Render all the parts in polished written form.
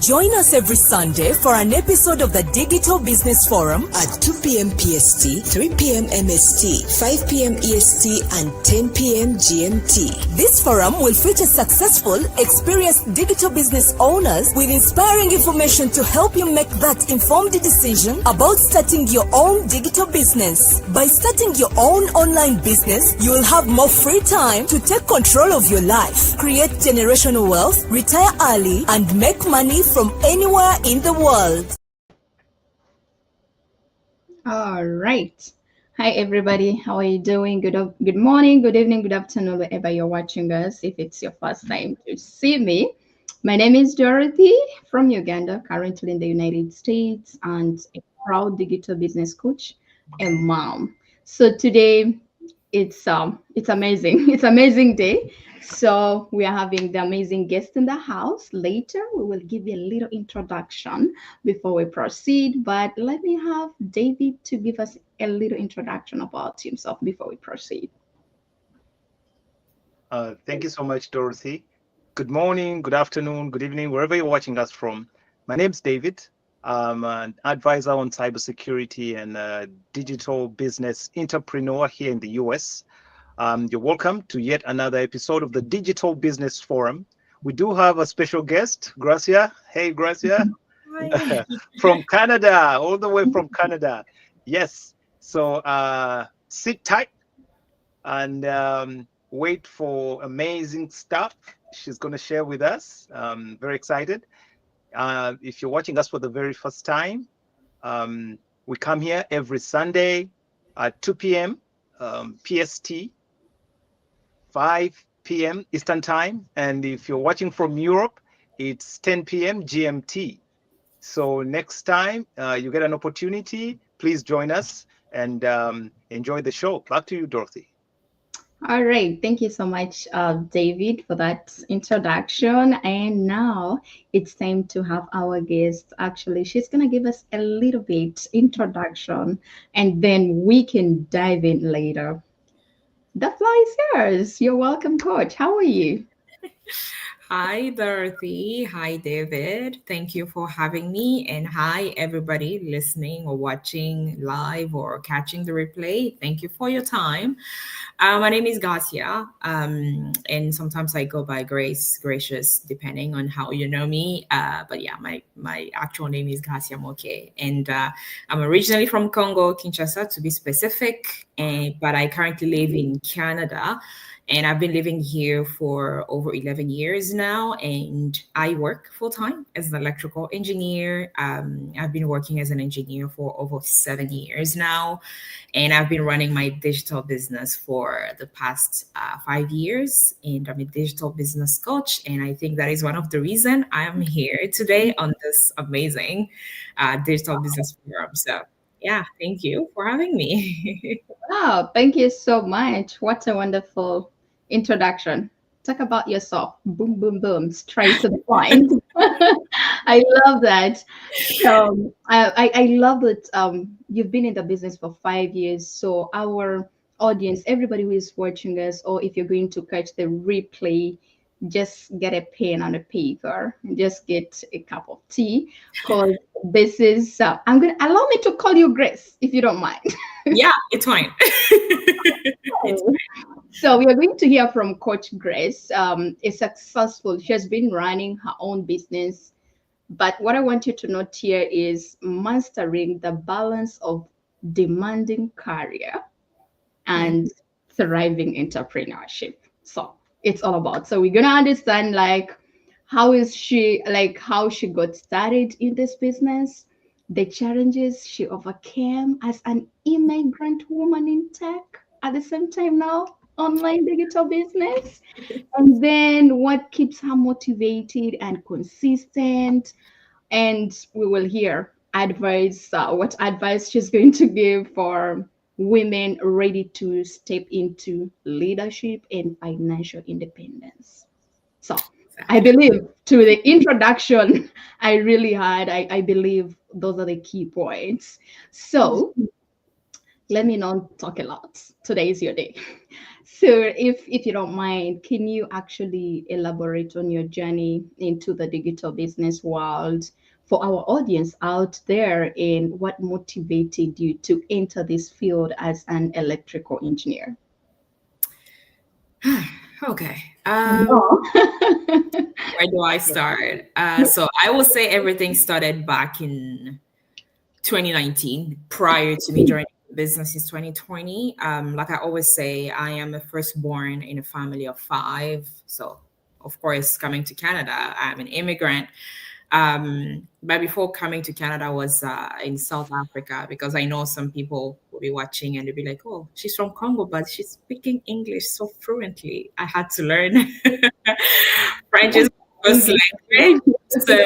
Join us every Sunday for an episode of the Digital Business Forum at 2 p.m. PST, 3 p.m. MST, 5 p.m. EST, and 10 p.m. GMT. This forum will feature successful, experienced digital business owners with inspiring information to help you make that informed decision about starting your own digital business. By starting your own online business, you will have more free time to take control of your life, create generational wealth, retire early, and make money from anywhere in the world. All right. Hi, everybody. How are you doing? Good morning, good evening, good afternoon, wherever you're watching us. If it's your first time to see me, my name is Dorothy from Uganda, currently in the United States, and a proud digital business coach and mom. So today, it's amazing. It's amazing day. So we are having the amazing guest in the house. Later, we will give you a little introduction before we proceed. But let me have David to give us a little introduction about himself before we proceed. Thank you so much, Dorothy. Good morning, good afternoon, good evening, wherever you're watching us from. My name's David. I'm an advisor on cybersecurity and digital business entrepreneur here in the US. You're welcome to yet another episode of the Digital Business Forum. We do have a special guest, Gracia. Hey, Gracia. From Canada, all the way from Canada. Yes. So sit tight and wait for amazing stuff she's going to share with us. Very excited. If you're watching us for the very first time, we come here every Sunday at 2 p.m. PST, 5 p.m. Eastern Time. And if you're watching from Europe, it's 10 p.m. GMT. So next time you get an opportunity, please join us and enjoy the show. Back to you, Dorothy. All right. Thank you so much, David, for that introduction. And now it's time to have our guest. Actually, she's going to give us a little bit introduction, and then we can dive in later. The floor is yours. You're welcome, Coach. How are you? Hi, Dorothy. Hi, David. Thank you for having me. And hi, everybody listening or watching live or catching the replay. Thank you for your time. My name is Gracia, and sometimes I go by Grace, Gracious, depending on how you know me. But yeah, my actual name is Gracia Moke. And I'm originally from Congo, Kinshasa, to be specific. But I currently live in Canada. And I've been living here for over 11 years now, and I work full-time as an electrical engineer. I've been working as an engineer for over 7 years now, and I've been running my digital business for the past 5 years, and I'm a digital business coach, and I think that is one of the reasons I'm here today on this amazing digital business forum. So yeah, thank you for having me. Wow, thank you so much. What a wonderful introduction. Talk about yourself. Boom, boom, boom. Straight to the point. I love that. I love that you've been in the business for 5 years. So our audience, everybody who is watching us, or if you're going to catch the replay, just get a pen and a paper and just get a cup of tea, because this is I'm gonna allow me to call you Grace, if you don't mind. Yeah, it's fine. It's fine. So we are going to hear from Coach Grace. She has been running her own business, but what I want you to note here is mastering the balance of demanding career and thriving entrepreneurship. So it's all about. So we're gonna understand how she got started in this business, the challenges she overcame as an immigrant woman in tech, at the same time now online digital business, and then what keeps her motivated and consistent. And we will hear what advice she's going to give for women ready to step into leadership and financial independence. So I believe to the introduction I really had, I believe those are the key points. So let me not talk a lot. Today is your day. So if you don't mind, can you actually elaborate on your journey into the digital business world for our audience out there, and what motivated you to enter this field as an electrical engineer? Okay. No. Where do I start? So I will say everything started back in 2019, prior to me joining the business in 2020. Like I always say, I am a firstborn in a family of five. So, of course, coming to Canada, I'm an immigrant. But before coming to Canada, I was in South Africa, because I know some people will be watching and they'll be like, oh, she's from Congo, but she's speaking English so fluently. I had to learn French is my first language. So,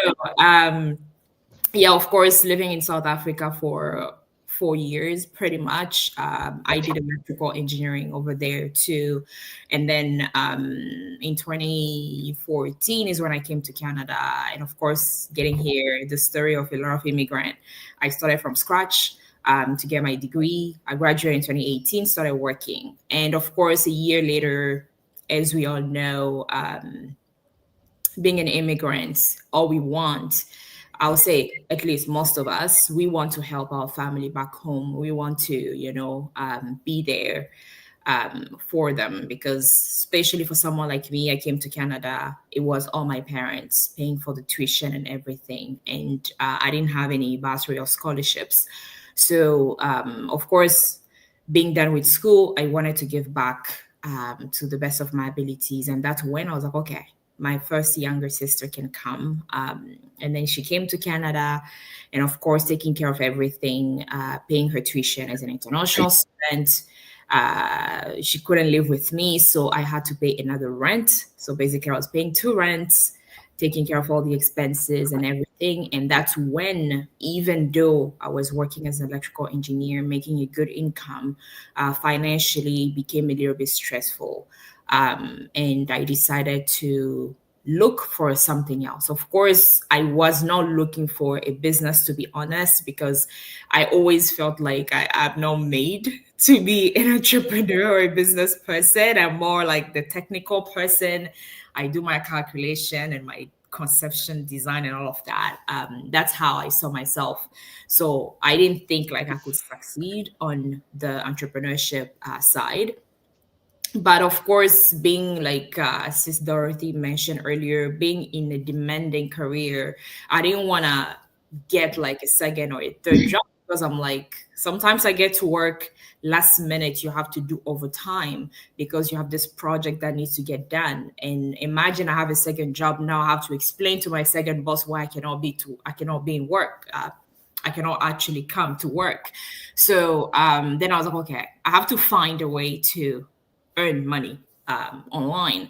yeah, of course, living in South Africa for 4 years, pretty much. I did electrical engineering over there too. And then in 2014 is when I came to Canada. And of course, getting here, the story of a lot of immigrant. I started from scratch to get my degree. I graduated in 2018, started working. And of course, a year later, as we all know, being an immigrant, all we want, I'll say at least most of us, we want to help our family back home. We want to, be there for them, because especially for someone like me, I came to Canada, it was all my parents paying for the tuition and everything. And I didn't have any bursary or scholarships. So, of course, being done with school, I wanted to give back to the best of my abilities. And that's when I was like, okay, my first younger sister can come. And then she came to Canada, and of course, taking care of everything, paying her tuition as an international student. She couldn't live with me, so I had to pay another rent. So basically, I was paying two rents, taking care of all the expenses and everything. And that's when, even though I was working as an electrical engineer, making a good income, financially became a little bit stressful. And I decided to look for something else. Of course, I was not looking for a business, to be honest, because I always felt like I'm not made to be an entrepreneur or a business person. I'm more like the technical person. I do my calculation and my conception, design, and all of that. That's how I saw myself. So I didn't think like I could succeed on the entrepreneurship side. But of course, being like Sis Dorothy mentioned earlier, being in a demanding career, I didn't want to get like a second or a third job, because I'm like, sometimes I get to work last minute, you have to do overtime because you have this project that needs to get done. And imagine I have a second job now, I have to explain to my second boss why I cannot be in work. I cannot actually come to work. So then I was like, okay, I have to find a way to earn money online,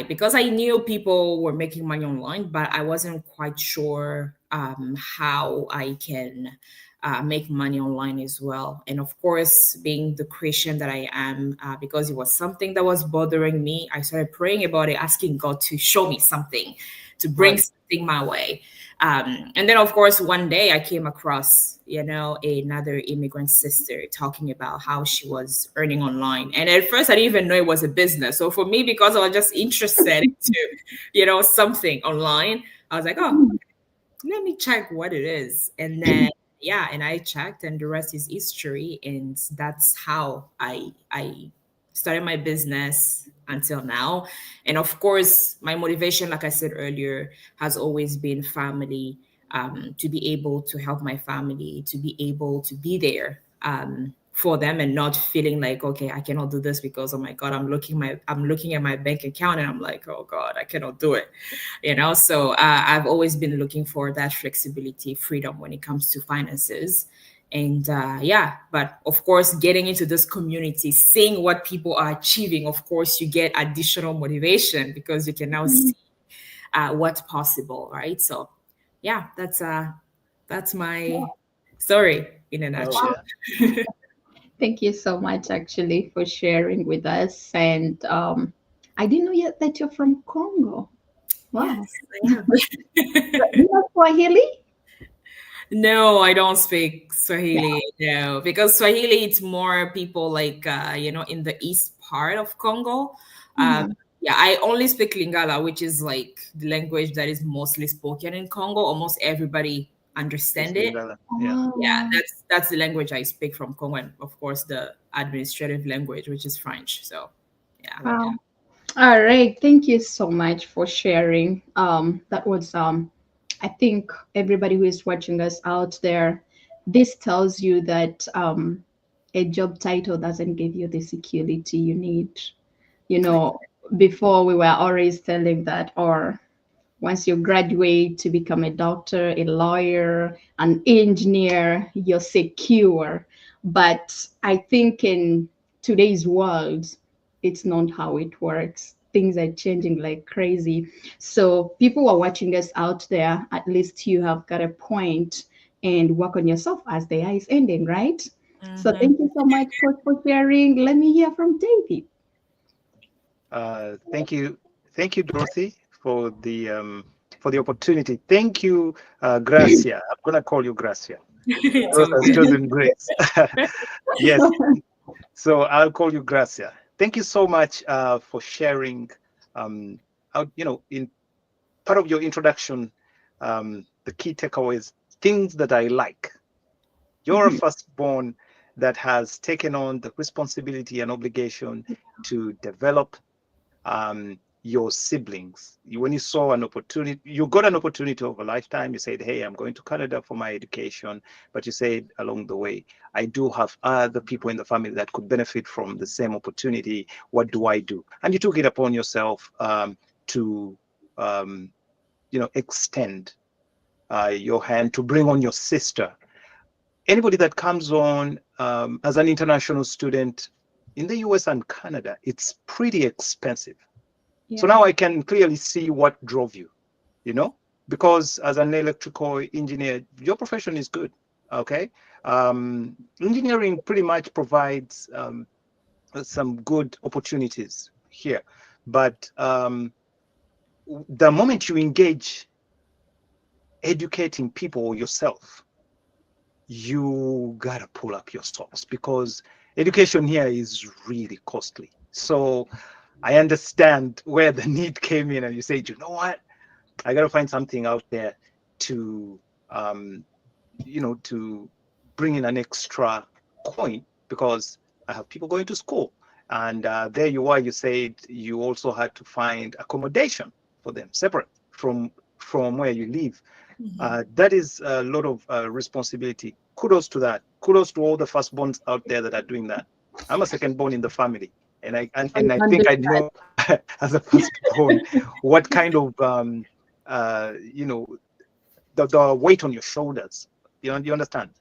because I knew people were making money online, but I wasn't quite sure how I can make money online as well. And of course, being the Christian that I am, because it was something that was bothering me, I started praying about it, asking God to show me something, to bring something my way. And then, of course, one day I came across, another immigrant sister talking about how she was earning online. And at first, I didn't even know it was a business. So for me, because I was just interested into, something online, I was like, oh, let me check what it is. And then, yeah, and I checked, and the rest is history. And that's how I started my business until now. And of course, my motivation, like I said earlier, has always been family, to be able to help my family, to be able to be there for them, and not feeling like, okay, I cannot do this because, oh my God, I'm looking at my bank account and I'm like, oh God, I cannot do it. So I've always been looking for that flexibility, freedom when it comes to finances. And but of course, getting into this community, seeing what people are achieving, of course, you get additional motivation because you can now see what's possible, right? So, yeah, that's my story in a nutshell. Yeah. Thank you so much, actually, for sharing with us. And I didn't know yet that you're from Congo. Wow. Yes, I am. You know Swahili? No, I don't speak Swahili. No, because Swahili, it's more people like, in the east part of Congo. Mhm. Yeah, I only speak Lingala, which is like the language that is mostly spoken in Congo. Almost everybody understand it. Yeah. Yeah, Ah. that's the language I speak from Congo, and of course the administrative language, which is French. So yeah. Wow. All right. Thank you so much for sharing. That was I think everybody who is watching us out there, this tells you that a job title doesn't give you the security you need. You know, before we were always telling that, or once you graduate to become a doctor, a lawyer, an engineer, you're secure. But I think in today's world, it's not how it works. Things are changing like crazy. So, people who are watching us out there, at least you have got a point and work on yourself as the year is ending, right? So, Mhm. thank you so much, Coach, for sharing. Let me hear from David. Thank you, Dorothy, for the opportunity. Thank you, Gracia. I'm gonna call you Gracia. It's Dorothy all has good. chosen Grace. Yes, so I'll call you Gracia. Thank you so much for sharing. In part of your introduction, the key takeaways, things that I like. You're a Mhm. firstborn that has taken on the responsibility and obligation to develop your siblings. When you saw an opportunity, you got an opportunity of a lifetime. You said, "Hey, I'm going to Canada for my education," but you said along the way, "I do have other people in the family that could benefit from the same opportunity. What do I do?" And you took it upon yourself to, extend your hand to bring on your sister. Anybody that comes on as an international student in the US and Canada, it's pretty expensive. So Yeah. now I can clearly see what drove you, you know, because as an electrical engineer, your profession is good. Okay. Engineering pretty much provides some good opportunities here. But the moment you engage educating people yourself, you gotta pull up your socks because education here is really costly. So I understand where the need came in, and you said, you know what, I gotta find something out there to, to bring in an extra coin because I have people going to school, and there you are. You said you also had to find accommodation for them separate from where you live. That is a lot of responsibility. Kudos to that. Kudos to all the firstborns out there that are doing that. I'm a secondborn in the family, and I and, I and I can do think I that. know as a firstborn what kind of uh, you know the weight on your shoulders. You understand?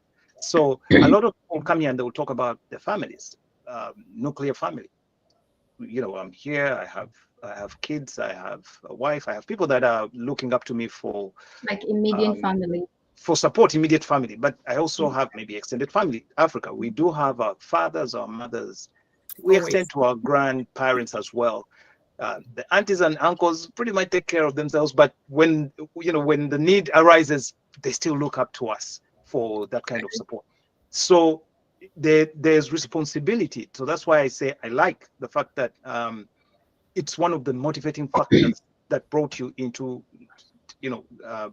So a lot of people come here and they will talk about their families, nuclear family. I'm here. I have kids. I have a wife. I have people that are looking up to me Like immediate um, family. for support, immediate family. But I also have maybe extended family. Africa, we do have our fathers, our mothers. We extend Always. to our grandparents as well. The aunties and uncles pretty much take care of themselves, but when the need arises, they still look up to us for that kind of support. So there's responsibility. So that's why I say I like the fact that it's one of the motivating factors that brought you you know uh,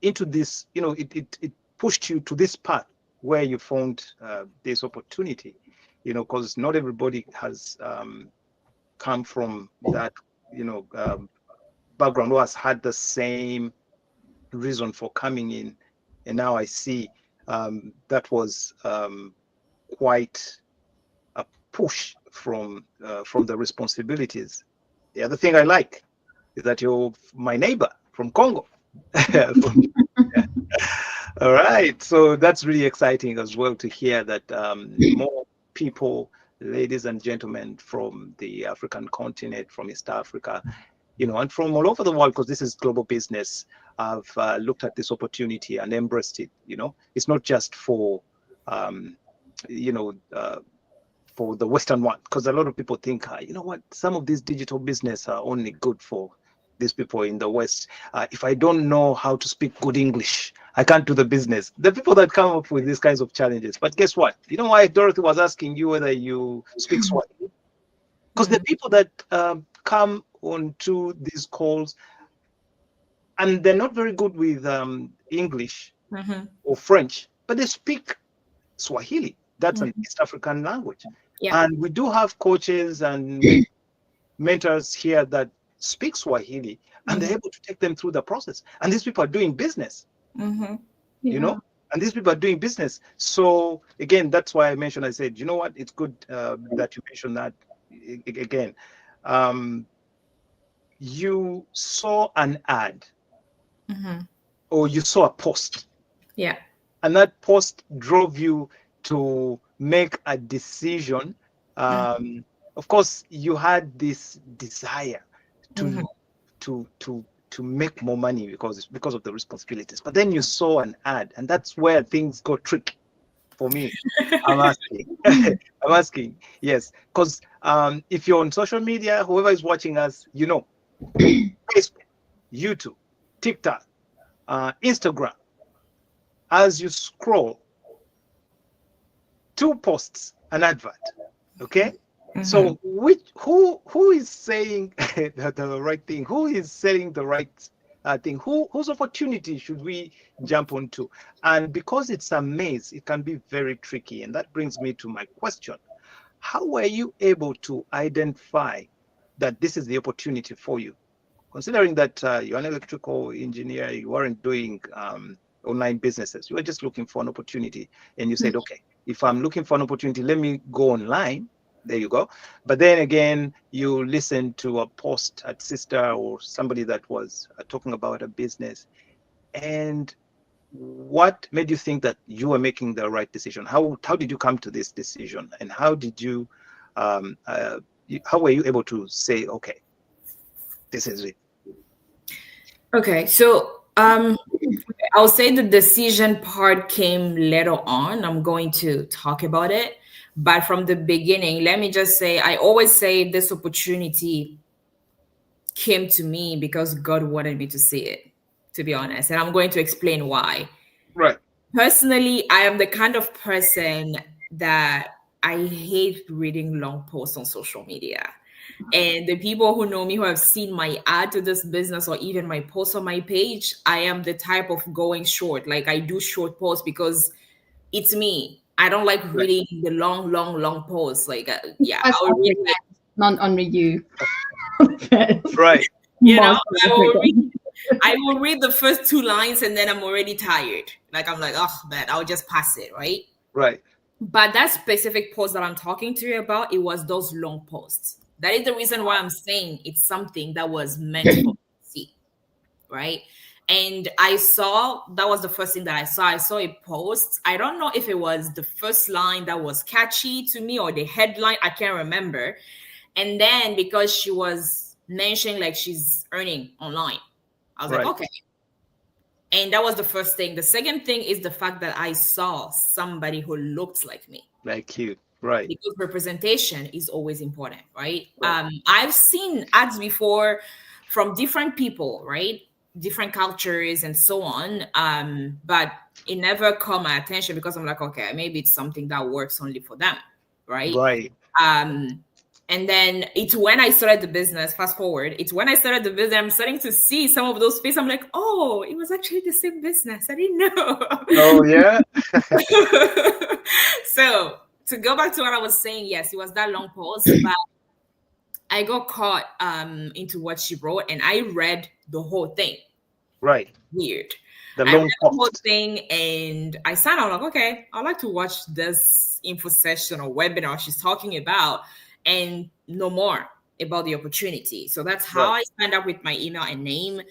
into this. It pushed you to this path where you found this opportunity. Because not everybody has come from that background, who has had the same reason for coming in. And now I see that was quite a push from the responsibilities. The other thing I like is that you're my neighbor from Congo. From- all right, so that's really exciting as well to hear that more people, ladies and gentlemen, from the African continent, from East Africa, and from all over the world, because this is global business, I've looked at this opportunity and embraced it. It's not just um, you know, for the Western one, because a lot of people think, you know what, some of these digital business are only good for these people in the West. If I don't know how to speak good English, I can't do the business. The people that come up with these kinds of challenges. But guess what? You know why Dorothy was asking you whether you speak Swahili? Because the people that come onto these calls, and they're not very good with English or French, but they speak Swahili. That's an East African language. Yeah. And we do have coaches and mentors here that speak Swahili, and they're able to take them through the process. And these people are doing business, you know, and these people are doing business. So again, that's why I said, you know what, it's good that you mentioned that again. You saw an ad or you saw a post. Yeah. And that post drove you to make a decision. Of course, you had this desire to make more money because of the responsibilities. But then you saw an ad, and that's where things got tricky for me. I'm asking. I'm asking. Yes, because if you're on social media, whoever is watching us, you know, Facebook, YouTube, TikTok, Instagram. As you scroll, 2 posts, an advert. Okay. So who is saying the right thing? Who is saying the right thing? Whose opportunity should we jump onto? And because it's a maze, it can be very tricky. And that brings me to my question. How were you able to identify that this is the opportunity for you? Considering that you're an electrical engineer, you weren't doing online businesses. You were just looking for an opportunity. And you said, okay, if I'm looking for an opportunity, let me go online. There you go. But then again, you listened to a post at Sister or somebody that was talking about a business. And what made you think that you were making the right decision? How did you come to this decision? And how did you, how were you able to say, okay, this is it? Okay, so I'll say the decision part came later on. I'm going to talk about it. But from the beginning, let me just say, I always say this opportunity came to me because God wanted me to see it, to be honest. And I'm going to explain why. Right. Personally, I am the kind of person that I hate reading long posts on social media. And the people who know me, who have seen my ad to this business or even my post on my page, I am the type of going short. Like I do short posts because it's me. I don't like reading the long posts. Like, I'll read it. Not only you. Right. You know, I will read the first 2 lines and then I'm already tired. Like, I'm like, oh, man, I'll just pass it, right? Right. But that specific post that I'm talking to you about, it was those long posts. That is the reason why I'm saying it's something that was meant for me to see, right? And I saw, that was the first thing that I saw. I saw a post. I don't know if it was the first line that was catchy to me or the headline. I can't remember. And then because she was mentioning like she's earning online, I was like, okay. And that was the first thing. The second thing is the fact that I saw somebody who looked like me. Like you. Right. Because representation is always important, right? I've seen ads before from different people, right? Different cultures and so on. But it never caught my attention because I'm like, okay, maybe it's something that works only for them, right? Right. And then it's when I started the business, fast forward, it's when I started the business, I'm starting to see some of those spaces. I'm like, oh, it was actually the same business. I didn't know. Oh, yeah. So to go back to what I was saying, yes, it was that long post, but I got caught into what she wrote and I read the whole thing. Right. Weird. The I read long the whole post. thing and I sat down like, okay, I'd like to watch this info session or webinar she's talking about and know more about the opportunity. So that's how I signed up with my email and name.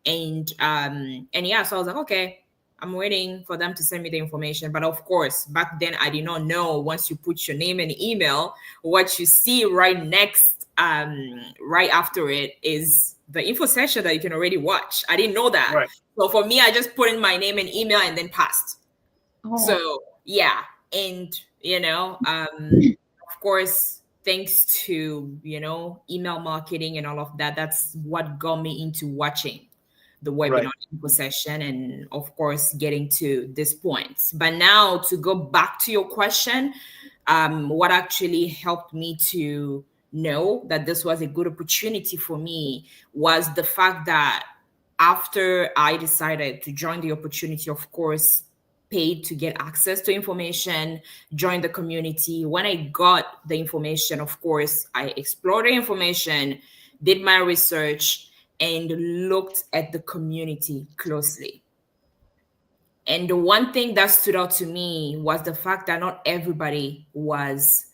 And yeah, so I was like, okay, I'm waiting for them to send me the information. But of course, back then I did not know once you put your name and email, what you see right next, right after it is the info session that you can already watch. I didn't know that. Right. So for me, I just put in my name and email and then passed. Oh. So yeah. And, you know, of course, thanks to, email marketing and all of that, that's what got me into watching the webinar info session and of course getting to this point. But now to go back to your question, what actually helped me to know that this was a good opportunity for me was the fact that after I decided to join the opportunity, of course, paid to get access to information, join the community. When I got the information, of course, I explored the information, did my research, and looked at the community closely. And the one thing that stood out to me was the fact that not everybody was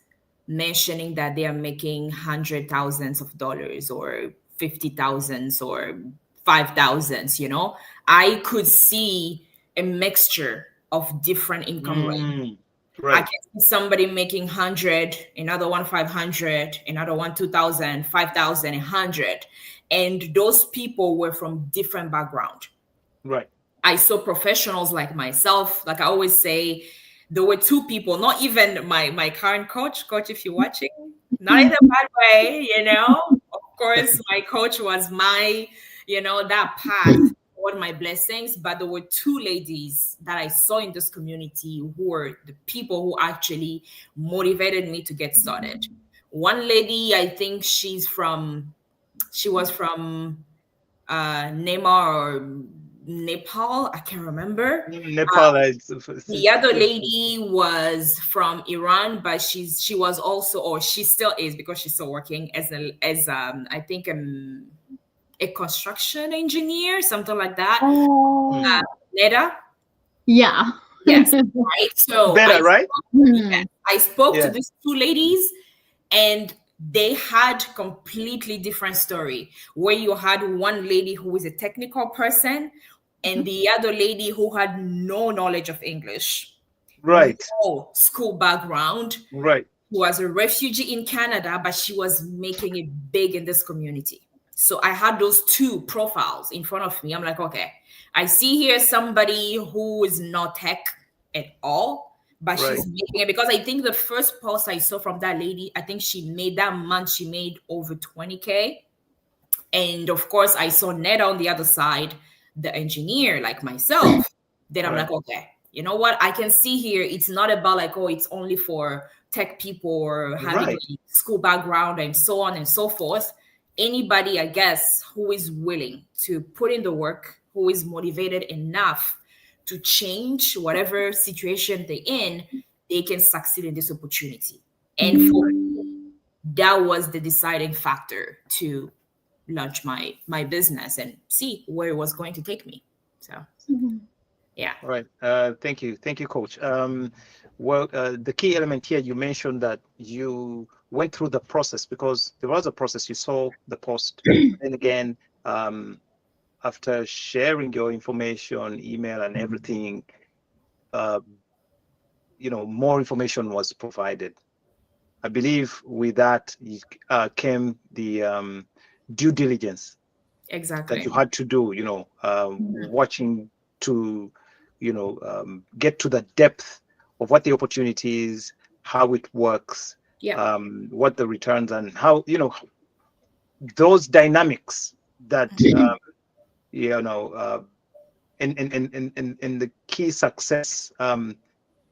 mentioning that they are making $100,000s or 50,000s or 5,000s. I could see a mixture of different income rates. Right. I can see somebody making 100, another one 500, another one 2,000, 5,000, 100. And those people were from different background. Right. I saw professionals like myself. Like I always say, there were two people, not even my current coach, if you're watching, not in a bad way, Of course, my coach was my, that path toward my blessings. But there were two ladies that I saw in this community who were the people who actually motivated me to get started. One lady, I think she was from Neymar or Nepal, I can't remember. Nepal. The other lady was from Iran, but she was also, or she still is because she's still working as I think a construction engineer, something like that. Neda. Yeah. Yes. Right. So better, right? I spoke to these two ladies, and they had completely different story, where you had one lady who is a technical person and the other lady who had no knowledge of English, right, no school background, right, who was a refugee in Canada, but she was making it big in this community. So I had those two profiles in front of me. I'm like, okay, I see here somebody who is not tech at all, but she's making it, because I think the first post I saw from that lady, I think she made over 20K. And of course, I saw Ned on the other side, the engineer like myself. Then I'm like, okay, you know what? I can see here, it's not about like, oh, it's only for tech people or having a school background and so on and so forth. Anybody, I guess, who is willing to put in the work, who is motivated enough to change whatever situation they're in, they can succeed in this opportunity. And for me, that was the deciding factor to launch my business and see where it was going to take me. So, yeah. All right. Thank you, Coach. The key element here, you mentioned that you went through the process, because there was a process. You saw the post, and again, after sharing your information, email and everything, more information was provided. I believe with that came the due diligence that you had to do, watching to, get to the depth of what the opportunity is, how it works, what the returns, and how, those dynamics that, in the key success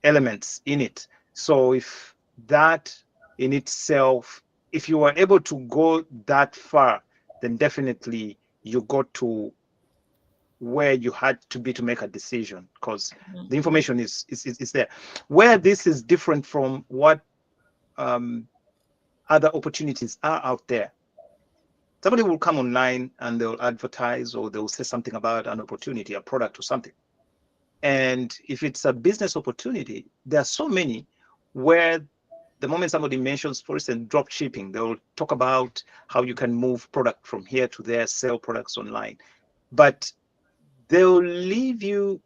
elements in it. So if that in itself, if you were able to go that far, then definitely you got to where you had to be to make a decision, because the information is there. Where this is different from what other opportunities are out there. Somebody will come online and they'll advertise, or they'll say something about an opportunity, a product or something. And if it's a business opportunity, there are so many where the moment somebody mentions, for instance, drop shipping, they'll talk about how you can move product from here to there, sell products online. But they'll leave you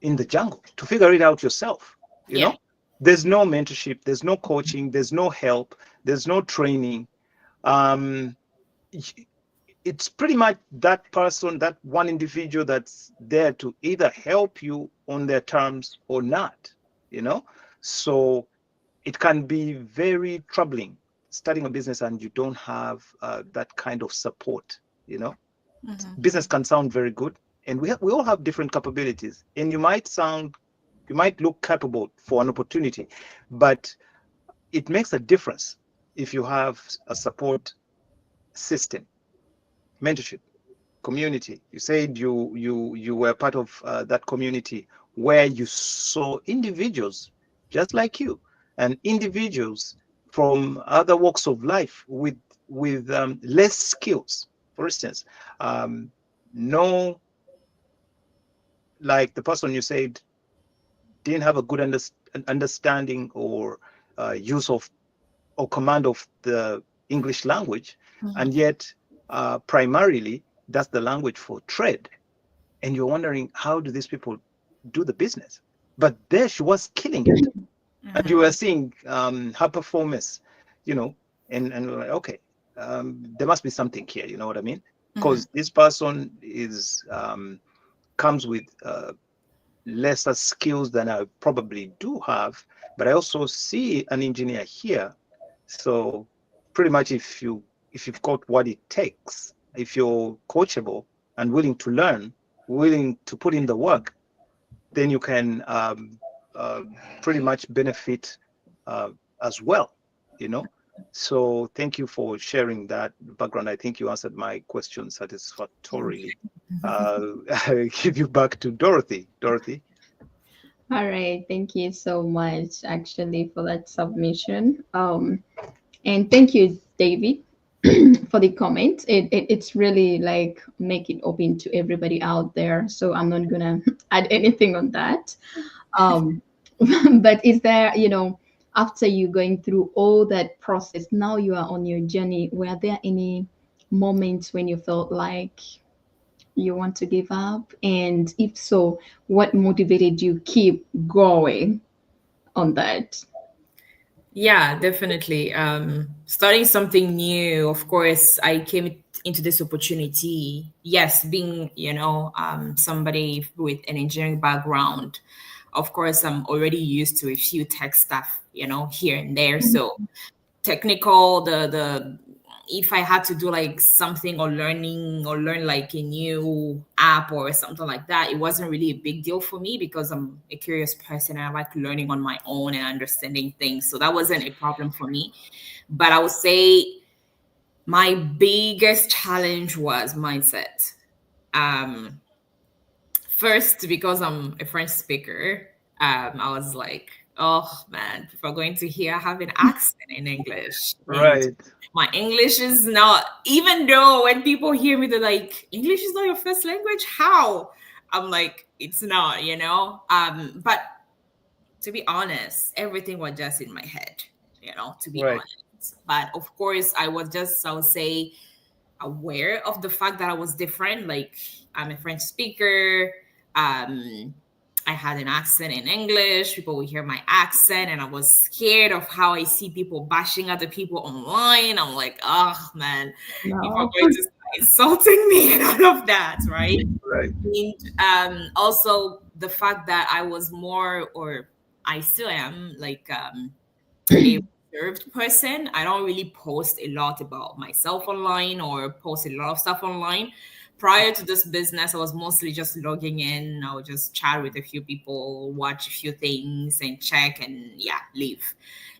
in the jungle to figure it out yourself. You know, there's no mentorship, there's no coaching, there's no help, there's no training. It's pretty much that person, that one individual that's there to either help you on their terms or not, So it can be very troubling starting a business and you don't have that kind of support. Business can sound very good, and we all have different capabilities, and you might look capable for an opportunity, but it makes a difference if you have a support system, mentorship, community. You said you were part of that community where you saw individuals just like you and individuals from other walks of life with less skills. For instance, no, like the person you said didn't have a good understanding or use of or command of the English language, and yet primarily that's the language for trade. And you're wondering, how do these people do the business? But there she was killing it. And you were seeing her performance, and we're like, okay, there must be something here, you know what I mean? Because this person comes with lesser skills than I probably do have, but I also see an engineer here. So pretty much if you've got what it takes, if you're coachable and willing to learn, willing to put in the work, then you can pretty much benefit as well, So thank you for sharing that background. I think you answered my question satisfactorily. I'll give you back to Dorothy. Dorothy. All right, thank you so much actually for that submission. And thank you, David, for the comment. It's really like make it open to everybody out there. So I'm not gonna add anything on that. But is there, after you going through all that process, now you are on your journey, were there any moments when you felt like you want to give up? And if so, what motivated you keep going on that? Yeah, definitely. Starting something new, of course, I came into this opportunity. Yes, being, somebody with an engineering background, of course, I'm already used to a few tech stuff, here and there. So technical, if I had to do like something or learn like a new app or something like that, it wasn't really a big deal for me because I'm a curious person and I like learning on my own and understanding things. So that wasn't a problem for me. But I would say my biggest challenge was mindset. First, because I'm a French speaker, I was like, oh man, people are going to hear I have an accent in English. Right. My English is not, even though when people hear me, they're like, English is not your first language? How? I'm like, it's not, But to be honest, everything was just in my head, to be honest. But of course, I would say, aware of the fact that I was different. Like, I'm a French speaker. I had an accent in English. People would hear my accent, and I was scared of how I see people bashing other people online. I'm like, oh man, people are going to start insulting me and all of that, right? Right. And also the fact that I was more, or I still am, like a reserved person. I don't really post a lot about myself online or post a lot of stuff online. Prior to this business, I was mostly just logging in. I would just chat with a few people, watch a few things and check and leave.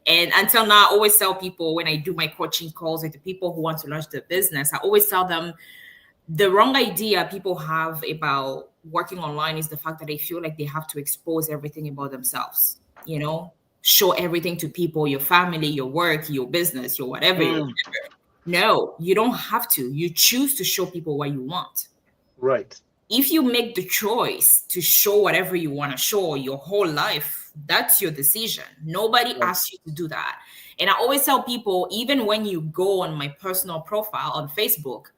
And until now, I always tell people when I do my coaching calls with the people who want to launch their business, I always tell them the wrong idea people have about working online is the fact that they feel like they have to expose everything about themselves, show everything to people, your family, your work, your business, your whatever. No, you don't have to. You choose to show people what you want. Right. If you make the choice to show whatever you want to show your whole life, that's your decision. Nobody asks you to do that. And I always tell people, even when you go on my personal profile on Facebook,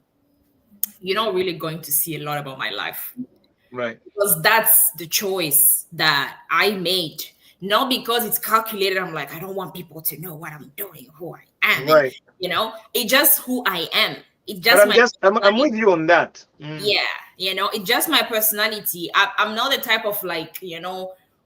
you're not really going to see a lot about my life. Right. Because that's the choice that I made. Not because it's calculated. I'm like, I don't want people to know what I'm doing, who I am. Right. It's just who I am. It's just I'm with you on that. Yeah, it's just my personality. I'm not the type of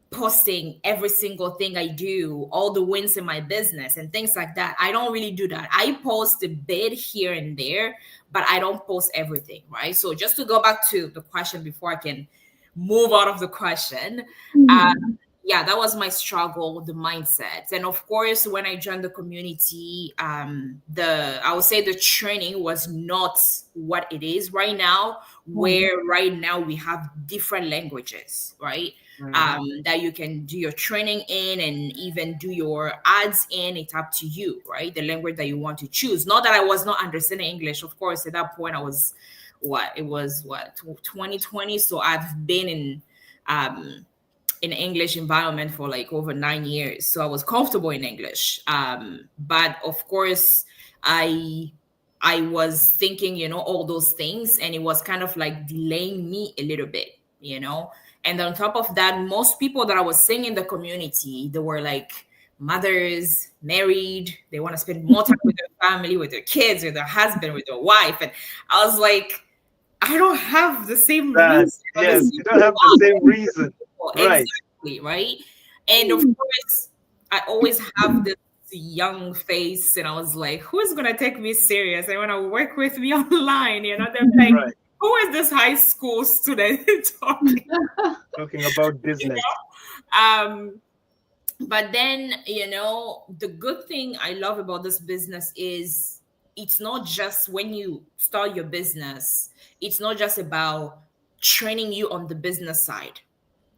posting every single thing I do, all the wins in my business and things like that. I don't really do that. I post a bit here and there, but I don't post everything, right? So just to go back to the question before I can move out of the question, yeah, that was my struggle, the mindset. And of course, when I joined the community, I would say the training was not what it is right now, where right now we have different languages, right? That you can do your training in and even do your ads in. It's up to you, right? The language that you want to choose. Not that I was not understanding English. Of course, at that point I was 2020. So I've been in English environment for like over 9 years. So I was comfortable in English. But of course, I was thinking, all those things, and it was kind of like delaying me a little bit. And on top of that, most people that I was seeing in the community, they were like mothers, married. They want to spend more time with their family, with their kids, with their husband, with their wife. And I was like, I don't have the same reason. Yes, you don't have the same reason. Right. Exactly, right? And of course, I always have this young face, and I was like, who's going to take me serious? They want to work with me online, they're like, right. Who is this high school student talking about business? But then, the good thing I love about this business is it's not just when you start your business, it's not just about training you on the business side.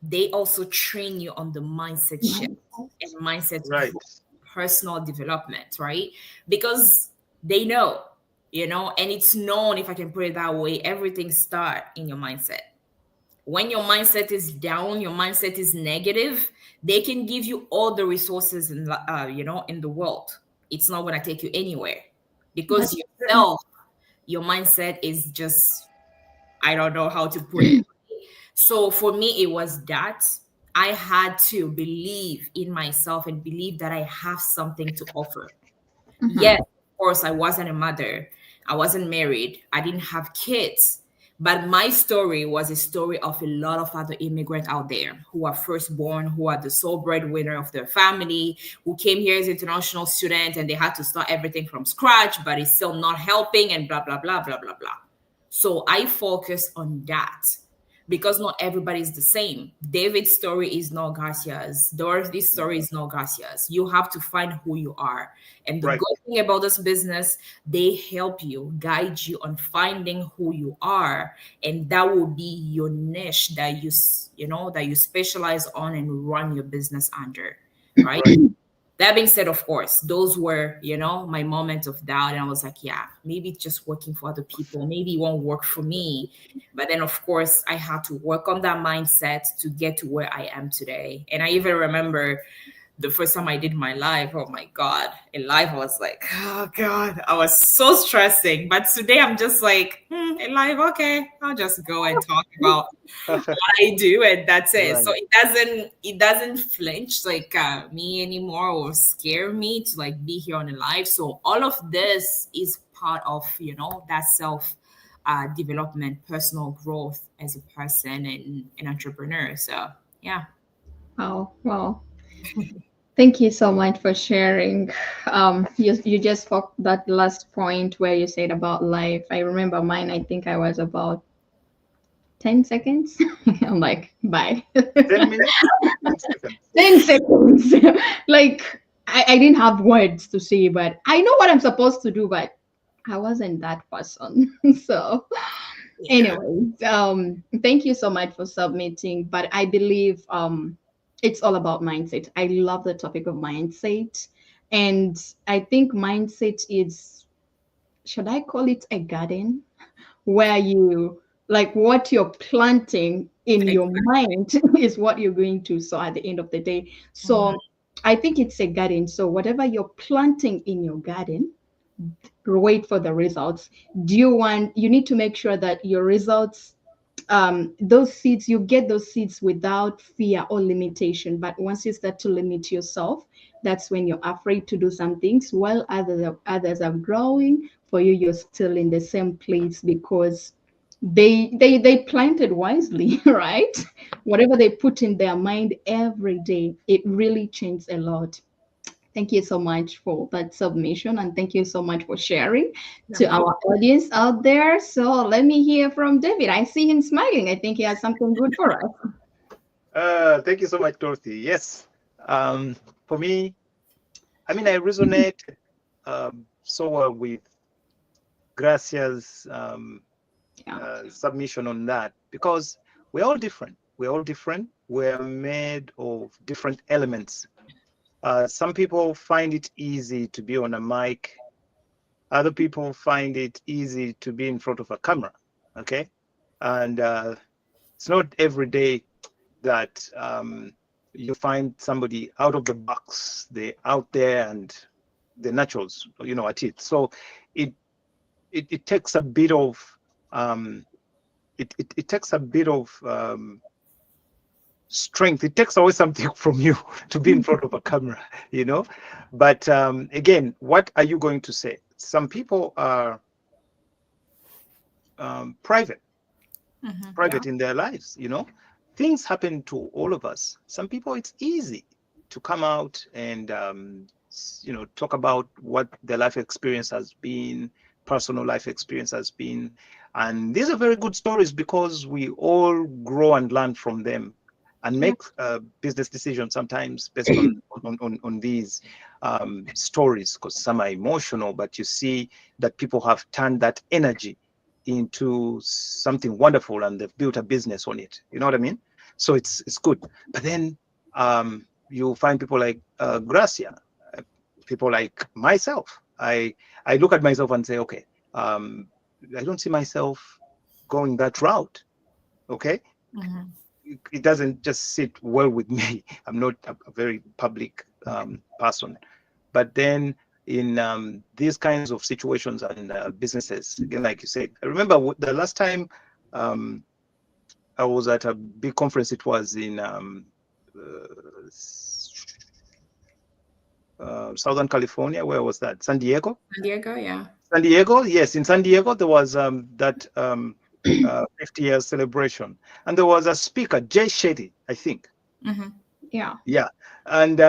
They also train you on the mindset shift and mindset personal development, right? Because they know, and it's known, if I can put it that way, everything starts in your mindset. When your mindset is down, your mindset is negative, they can give you all the resources in the world. It's not going to take you anywhere, because yourself, your mindset is just, I don't know how to put it. So for me, it was that I had to believe in myself and believe that I have something to offer. Yes, of course, I wasn't a mother. I wasn't married. I didn't have kids. But my story was a story of a lot of other immigrants out there who are firstborn, who are the sole breadwinner of their family, who came here as international students, and they had to start everything from scratch, but it's still not helping, and blah, blah, blah, blah, blah, blah. So I focus on that, because not everybody is the same. David's story is not Gracia's. Dorothy's story is not Gracia's. You have to find who you are. And the good thing about this business, they help you, guide you on finding who you are. And that will be your niche that you specialize on and run your business under, right? That being said, of course, those were, my moments of doubt. And I was like, yeah, maybe it's just working for other people. Maybe it won't work for me. But then, of course, I had to work on that mindset to get to where I am today. And I even remember the first time I did my live, oh my God, in live, I was like, oh God, I was so stressing. But today I'm just like, in live, okay, I'll just go and talk about what I do, and that's it. Right. So it doesn't flinch like me anymore, or scare me to like be here on the live. So all of this is part of, that self development, personal growth as a person and an entrepreneur. So yeah. Wow. Thank you so much for sharing. You just spoke that last point where you said about life. I remember mine. I think I was about 10 seconds. I'm like, bye. 10 minutes? 10 seconds. Like, I didn't have words to say, but I know what I'm supposed to do, but I wasn't that person. So anyway, thank you so much for submitting. But I believe it's all about mindset. I love the topic of mindset. And I think mindset is, should I call it a garden, where you, like, what you're planting in your mind is what you're going to sow at the end of the day. So I think it's a garden. So whatever you're planting in your garden, wait for the results. You need to make sure that your results, those seeds, you get those seeds without fear or limitation. But once you start to limit yourself, that's when you're afraid to do some things while others are growing. For you, you're still in the same place because they planted wisely, right? Whatever they put in their mind every day, it really changed a lot. Thank you so much for that submission, and thank you so much for sharing to No. our audience out there. So let me hear from David. I see him smiling. I think he has something good for us. Thank you so much, Dorothy. Yes. For me, I mean, I resonate so well with Gracia's Yeah. submission on that, because we're all different. We're all different. We're made of different elements. Some people find it easy to be on a mic. Other people find it easy to be in front of a camera. Okay. And it's not every day that you find somebody out of the box, they're out there and the naturals, at it. So it takes a bit of it takes a bit of strength. It takes away something from you to be in front of a camera, But again, what are you going to say? Some people are private Yeah. in their lives, things happen to all of us. Some people, it's easy to come out and talk about what their life experience has been, personal life experience has been. And these are very good stories, because we all grow and learn from them and Yeah. make business decisions sometimes based on these stories, because some are emotional, but you see that people have turned that energy into something wonderful and they've built a business on it. You know what I mean? So it's good. But then you find people like Gracia, people like myself. I look at myself and say, okay, I don't see myself going that route. Okay. Mhm. It doesn't just sit well with me. I'm not a very public person. But then in these kinds of situations and businesses, again, like you said, I remember the last time I was at a big conference. It was in Southern California. Where was that? San Diego? San Diego, yeah. San Diego, yes. In San Diego, there was that 50 years celebration. And there was a speaker, Jay Shetty, I think. Mm-hmm. Yeah. Yeah. And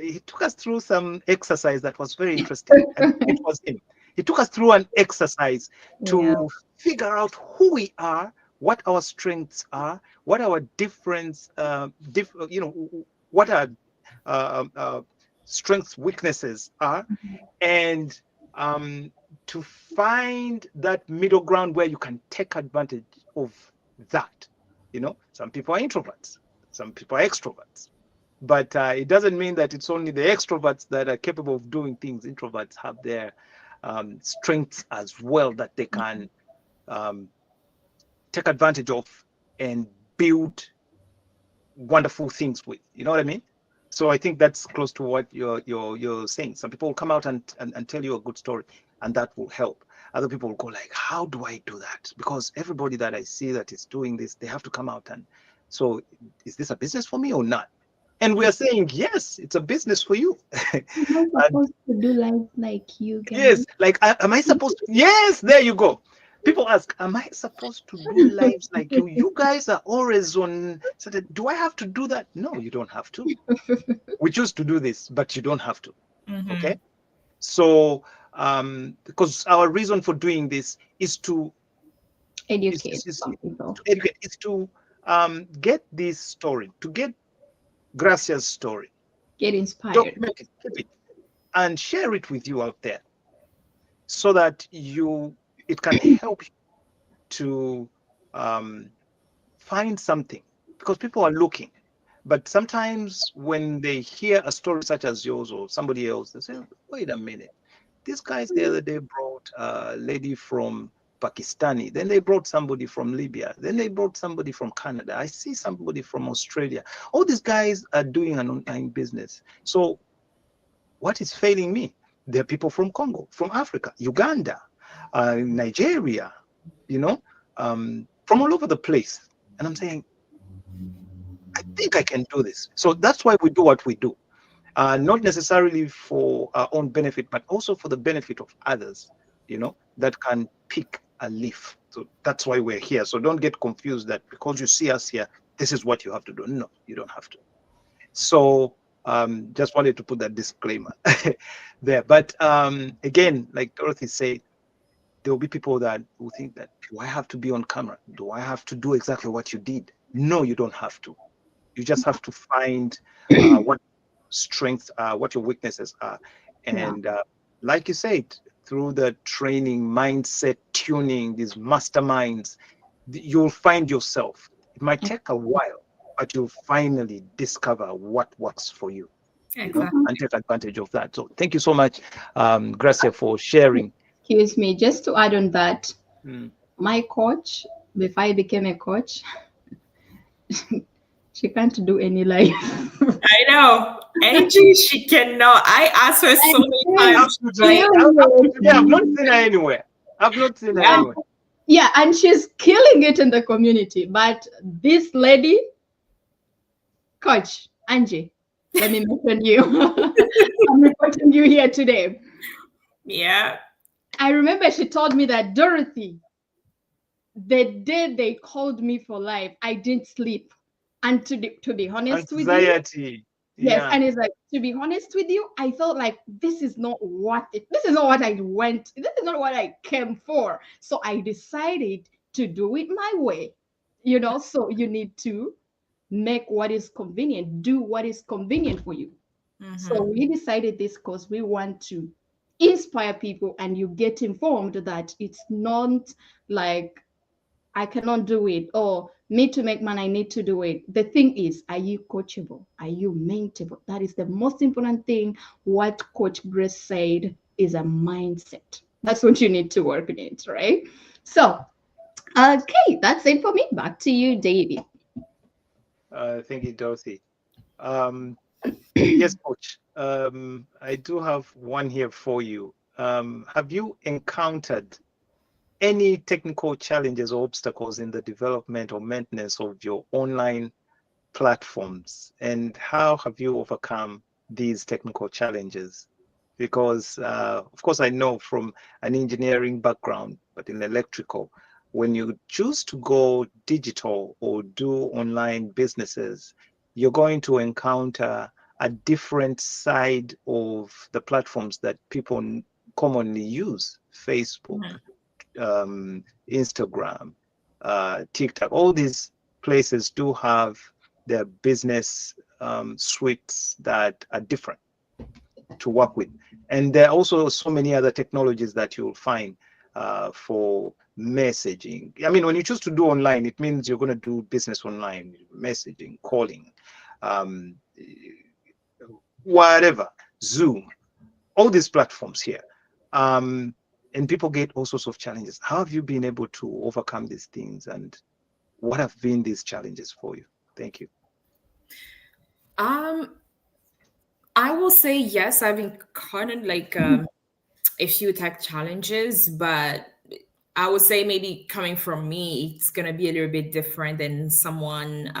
he took us through some exercise that was very interesting. And it was him. He took us through an exercise Yeah. to figure out who we are, what our strengths are, what our difference, what our strengths, weaknesses are, and to find that middle ground where you can take advantage of that. Some people are introverts, some people are extroverts, but it doesn't mean that it's only the extroverts that are capable of doing things. Introverts have their strengths as well that they can take advantage of and build wonderful things with. You know what I mean? So I think that's close to what you're saying. Some people will come out and tell you a good story, and that will help. Other people will go like, how do I do that? Because everybody that I see that is doing this, they have to come out and, so is this a business for me or not? And we are saying, yes, it's a business for you. Am I And supposed to do life like you guys? yes, like, am I supposed to? Yes, there you go. People ask, am I supposed to do lives like you? You guys are always on. So do I have to do that? No, you don't have to. We choose to do this, but you don't have to. Mm-hmm. Okay. So, because our reason for doing this is to Educate some people. educate, is to get this story, to get Gracia's story, Get inspired. document it, keep it, and share it with you out there, so that it can help you to find something, because people are looking. But sometimes when they hear a story such as yours or somebody else, they say, wait a minute, these guys the other day brought a lady from Pakistani, then they brought somebody from Libya, then they brought somebody from Canada, I see somebody from Australia. All these guys are doing an online business. So what is failing me? There are people from Congo, from Africa, Uganda, Nigeria, from all over the place. And I'm saying, I think I can do this. So that's why we do what we do. Not necessarily for our own benefit, but also for the benefit of others, that can pick a leaf. So that's why we're here. So don't get confused that because you see us here, this is what you have to do. No, you don't have to. So just wanted to put that disclaimer there. But again, like Dorothy said, there will be people that will think that, do I have to be on camera? Do I have to do exactly what you did? No, you don't have to. You just have to find what strengths are, what your weaknesses are. And like you said, through the training, mindset tuning, these masterminds, you'll find yourself. It might take a while, but you'll finally discover what works for you. Exactly. And take advantage of that. So thank you so much, Gracia, for sharing. Excuse me, just to add on that, my coach, before I became a coach, she can't do any live. I know. Angie, she cannot. I asked her so many times. I've not seen her anywhere. I've not seen her anywhere. Yeah, and she's killing it in the community. But this lady, Coach Angie, let me mention you. I'm reporting you here today. Yeah. I remember she told me that, Dorothy, the day they called me for live, I didn't sleep. And to be honest with you, anxiety. Yes, and it's like, to be honest with you, I felt like this is not what I went. This is not what I came for. So I decided to do it my way. So you need to make what is convenient, do what is convenient for you. So we decided this because we want to inspire people, and you get informed that it's not like I cannot do it, or me to make money, I need to do it. The thing is, are you coachable? Are you mentable? That is the most important thing. What Coach Grace said is a mindset. That's what you need to work on it, right? So, okay, that's it for me. Back to you, David. Thank you, Dorothy. Yes, Coach. I do have one here for you. Have you encountered any technical challenges or obstacles in the development or maintenance of your online platforms, and how have you overcome these technical challenges? Because of course I know from an engineering background, but in electrical, when you choose to go digital or do online businesses, you're going to encounter a different side of the platforms that people commonly use: Facebook, Instagram, TikTok. All these places do have their business suites that are different to work with. And there are also so many other technologies that you'll find for messaging. I mean, when you choose to do online, it means you're going to do business online, messaging, calling, whatever, Zoom, all these platforms here. And people get all sorts of challenges. How have you been able to overcome these things, and what have been these challenges for you? Thank you. I will say yes, I've encountered like a few tech challenges, but I would say maybe coming from me, it's gonna be a little bit different than someone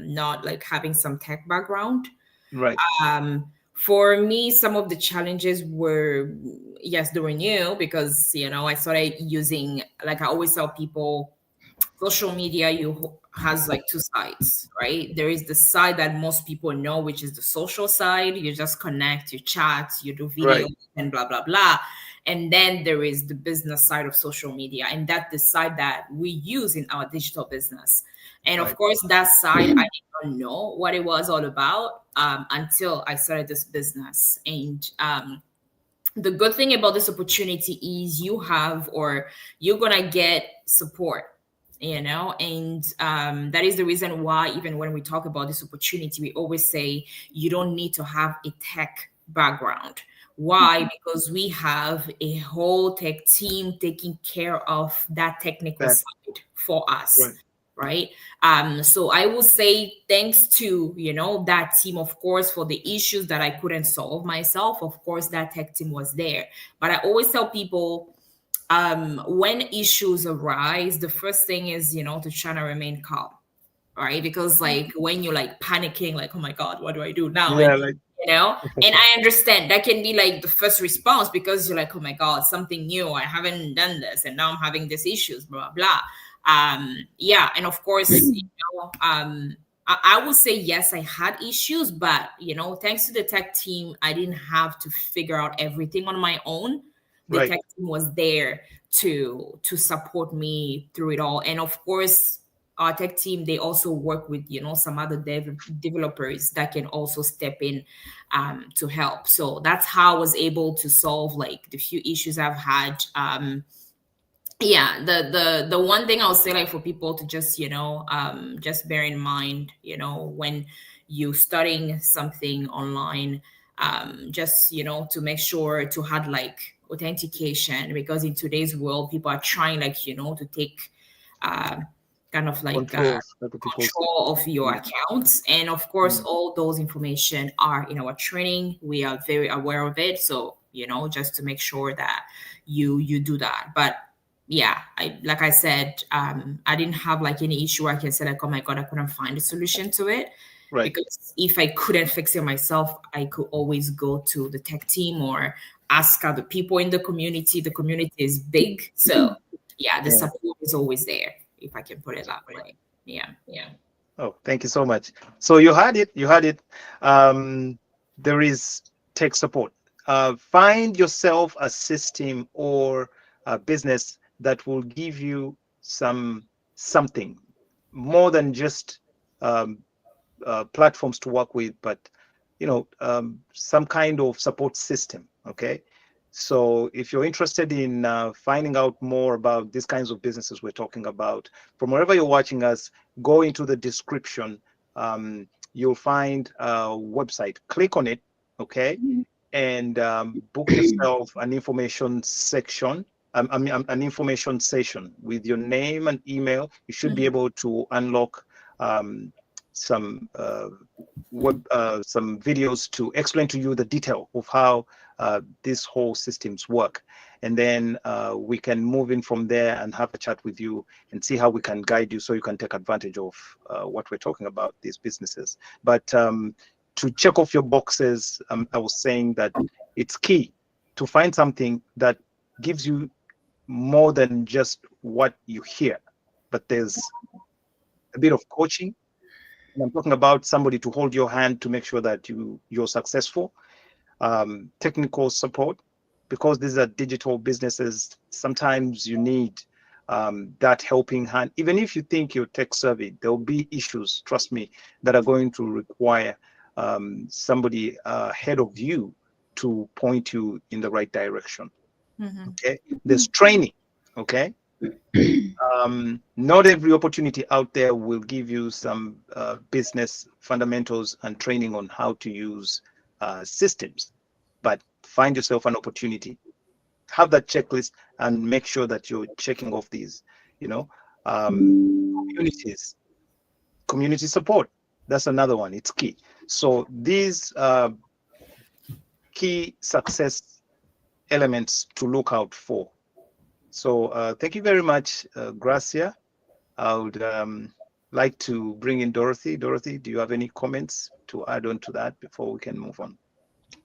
not like having some tech background. Right. For me, some of the challenges were, yes, they were new because, I started using, like I always tell people, social media has like two sides, right? There is the side that most people know, which is the social side. You just connect, you chat, you do videos, right, and blah, blah, blah. And then there is the business side of social media, and that's the side that we use in our digital business. And of course, that side, I did not know what it was all about until I started this business. And the good thing about this opportunity is you're going to get support, and that is the reason why even when we talk about this opportunity, we always say you don't need to have a tech background. Why? Because we have a whole tech team taking care of that technical side for us. Right. So I will say thanks to, that team, of course, for the issues that I couldn't solve myself. Of course, that tech team was there. But I always tell people when issues arise, the first thing is, to try to remain calm. Right. Because like when you're like panicking, like, oh, my God, what do I do now? Yeah, And I understand that can be like the first response, because you're like, oh my God, something new, I haven't done this and now I'm having these issues, blah blah. Yeah, and of course, I would say yes, I had issues, but thanks to the tech team, I didn't have to figure out everything on my own. The Right. tech team was there to support me through it all. And of course, our tech team, they also work with some other developers that can also step in to help. So that's how I was able to solve like the few issues I've had. Yeah, the one thing I would say, like, for people to just just bear in mind, when you studying something online, just to make sure to have like authentication, because in today's world people are trying, like, to take kind of like control of your accounts. And of course, all those information are in our training. We are very aware of it. So just to make sure that you do that. But yeah, like I said, I didn't have like any issue where I can say like, oh my God, I couldn't find a solution to it. Right. Because if I couldn't fix it myself, I could always go to the tech team or ask other people in the community. The community is big. So yeah, the support is always there, if I can put it that way. Yeah. Oh, thank you so much. So you had it. There is tech support. Find yourself a system or a business that will give you something more than just platforms to work with, but some kind of support system. Okay, so if you're interested in finding out more about these kinds of businesses we're talking about, from wherever you're watching us, go into the description. You'll find a website. Click on it, okay, and book yourself an information section. An information session with your name and email. You should be able to unlock some videos to explain to you the detail of how these whole systems work, and then we can move in from there and have a chat with you and see how we can guide you so you can take advantage of what we're talking about, these businesses. But to check off your boxes, I was saying that it's key to find something that gives you more than just what you hear, but there's a bit of coaching. And I'm talking about somebody to hold your hand to make sure that you're successful. Technical support, because these are digital businesses. Sometimes you need that helping hand. Even if you think you're tech savvy, there'll be issues, trust me, that are going to require somebody ahead of you to point you in the right direction. Okay, there's training. Okay, not every opportunity out there will give you some business fundamentals and training on how to use systems, but find yourself an opportunity, have that checklist, and make sure that you're checking off these. Community support, that's another one. It's key. So these key success elements to look out for. So thank you very much, Gracia. I would like to bring in Dorothy. Dorothy, do you have any comments to add on to that before we can move on?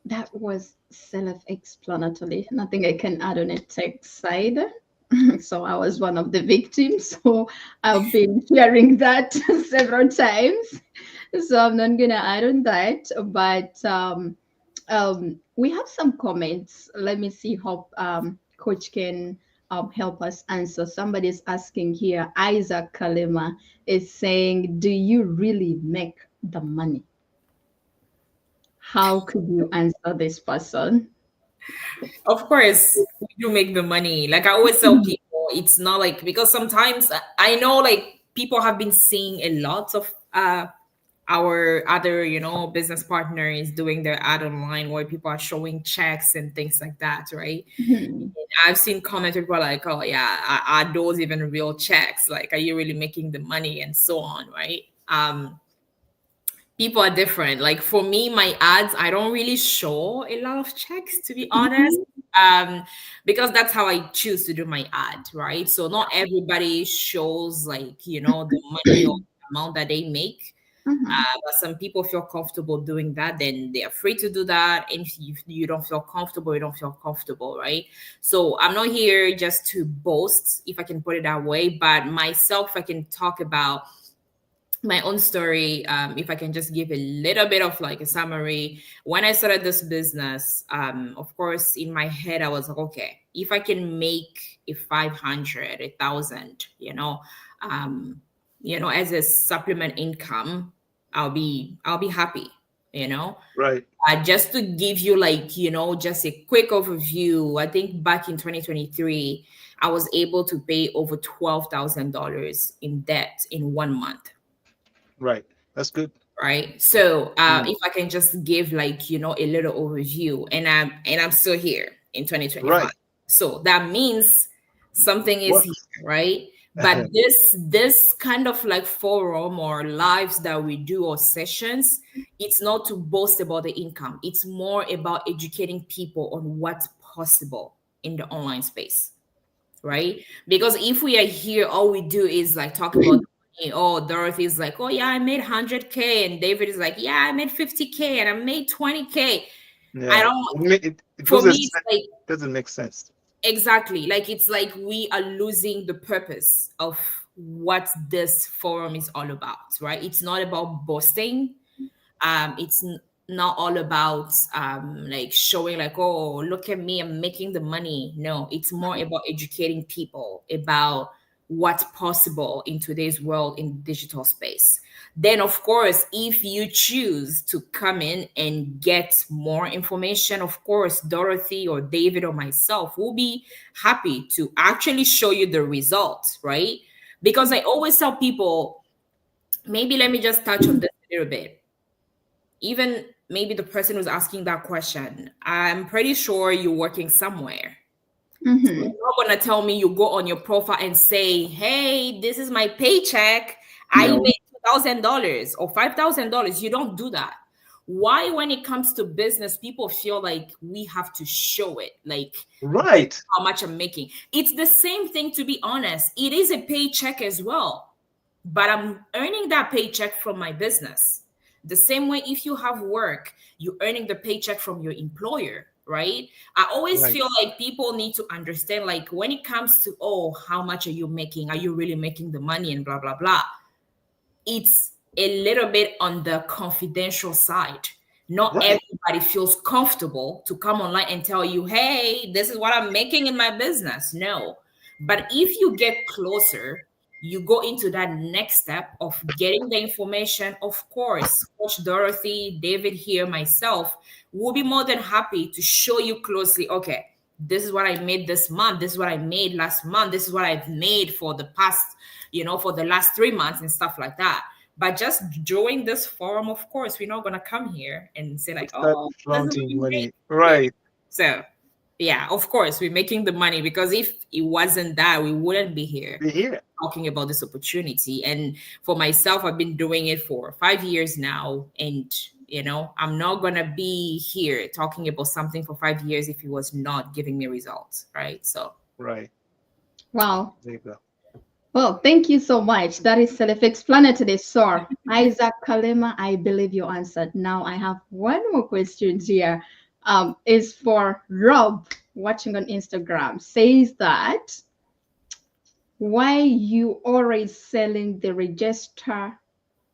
That was self-explanatory. Nothing I can add on a tech side. So I was one of the victims. So I've been hearing that several times. So I'm not gonna add on that. But we have some comments. Let me see how Coach can help us answer. Somebody's asking here. Isaac Kalema is saying, "Do you really make the money?" How could you answer this person? Of course, we do make the money. Like I always tell people, it's not like, because sometimes I know like people have been seeing a lot of our other business partners doing their ad online where people are showing checks and things like that, right? I've seen comments where people are like, oh yeah, are those even real checks? Like, are you really making the money, and so on, right? People are different. Like for me, my ads, I don't really show a lot of checks, to be honest, because that's how I choose to do my ad, right? So not everybody shows like the money or the amount that they make. But some people feel comfortable doing that, then they are free to do that. And if you don't feel comfortable, you don't feel comfortable, right? So I'm not here just to boast, if I can put it that way, but myself, I can talk about my own story. If I can just give a little bit of like a summary. When I started this business, of course, in my head, I was like, okay, if I can make a 500, 1,000, as a supplement income, I'll be happy, Right. Just to give you just a quick overview, I think back in 2023, I was able to pay over $12,000 in debt in 1 month. Right. That's good. Right. So if I can just give a little overview, and I'm still here in 2025. Right. So that means something is here, right? But this kind of like forum or lives that we do or sessions, it's not to boast about the income. It's more about educating people on what's possible in the online space, right? Because if we are here, all we do is like talk about Dorothy's like, oh yeah, I made 100K, and David is like, yeah, I made 50K, and I made 20K. Yeah. I don't. It doesn't make sense. Exactly. Like, it's like we are losing the purpose of what this forum is all about, right? It's not about boasting. It's not all about like showing like, oh, look at me, I'm making the money. No, it's more about educating people about what's possible in today's world in digital space. Then, of course, if you choose to come in and get more information, of course, Dorothy or David or myself will be happy to actually show you the results, right? Because I always tell people, maybe let me just touch on this a little bit. Even maybe the person who's asking that question, I'm pretty sure you're working somewhere. So you're not going to tell me you go on your profile and say, hey, this is my paycheck. I made $2,000 or $5,000. You don't do that. Why, when it comes to business, people feel like we have to show it, like right, how much I'm making. It's the same thing, to be honest. It is a paycheck as well, but I'm earning that paycheck from my business. The same way, if you have work, you're earning the paycheck from your employer, right? I always feel like people need to understand, like, when it comes to, oh, how much are you making? Are you really making the money and blah, blah, blah? It's a little bit on the confidential side. Not everybody feels comfortable to come online and tell you, hey, this is what I'm making in my business. No. But if you get closer, you go into that next step of getting the information. Of course, Coach Dorothy, David here, myself, will be more than happy to show you closely, okay, this is what I made this month. This is what I made last month. This is what I've made for the past, for the last 3 months and stuff like that. But just join this forum, of course, we're not going to come here and say like, oh, flaunting money. Right. So, yeah, of course, we're making the money, because if it wasn't that, we wouldn't be here talking about this opportunity. And for myself, I've been doing it for 5 years now. And, I'm not going to be here talking about something for 5 years if it was not giving me results. Right. So. Right. Wow. There you go. Well, thank you so much. That is self-explanatory, sir. Isaac Kalema, I believe you answered. Now I have one more question here. Is for Rob, watching on Instagram, says that why you always selling the register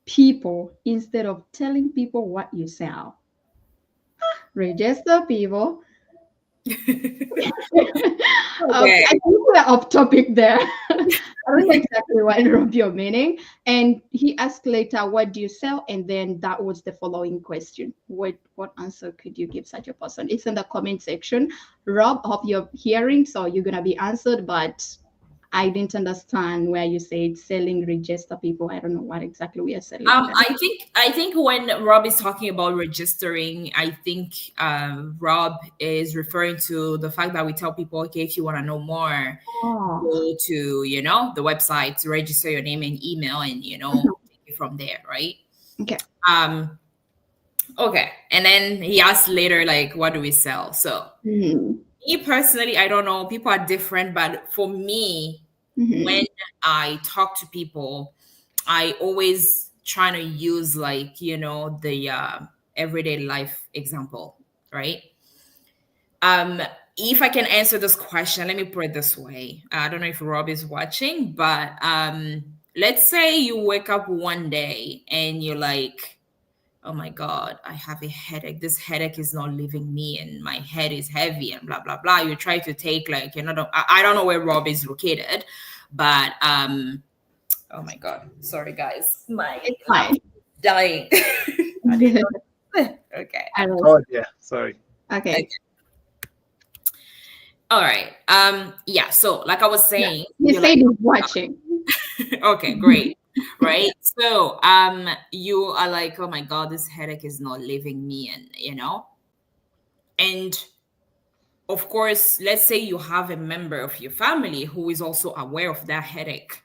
people instead of telling people what you sell. Register people. Okay. I think we're off topic there. I don't know exactly what Rob you're meaning. And he asked later, what do you sell? And then that was the following question. What answer could you give such a person? It's in the comment section. Rob, hope you're hearing, so you're gonna be answered, but I didn't understand where you said selling register people. I don't know what exactly we are selling. I think when Rob is talking about registering, I think Rob is referring to the fact that we tell people, okay, if you want to know more, go to the website to register your name and email, and take it from there, right? Okay. Okay. And then he asked later, like, what do we sell? So. Me personally, I don't know. People are different, but for me, when I talk to people, I always trying to use like, you know, the everyday life example, right? If I can answer this question, let me put it this way. I don't know if Rob is watching, but let's say you wake up one day and you're like, oh my God, I have a headache. This headache is not leaving me and my head is heavy and blah, blah, blah. You try to take like, you know, I don't know where Rob is located, but oh my God, sorry guys. It's fine. Dying. I didn't know. Okay. Oh yeah, sorry. Okay. All right. Yeah. So, like I was saying, You said he's watching. Okay, great. Right. So, you are like, oh my God, this headache is not leaving me, and you know, and of course, let's say you have a member of your family who is also aware of that headache,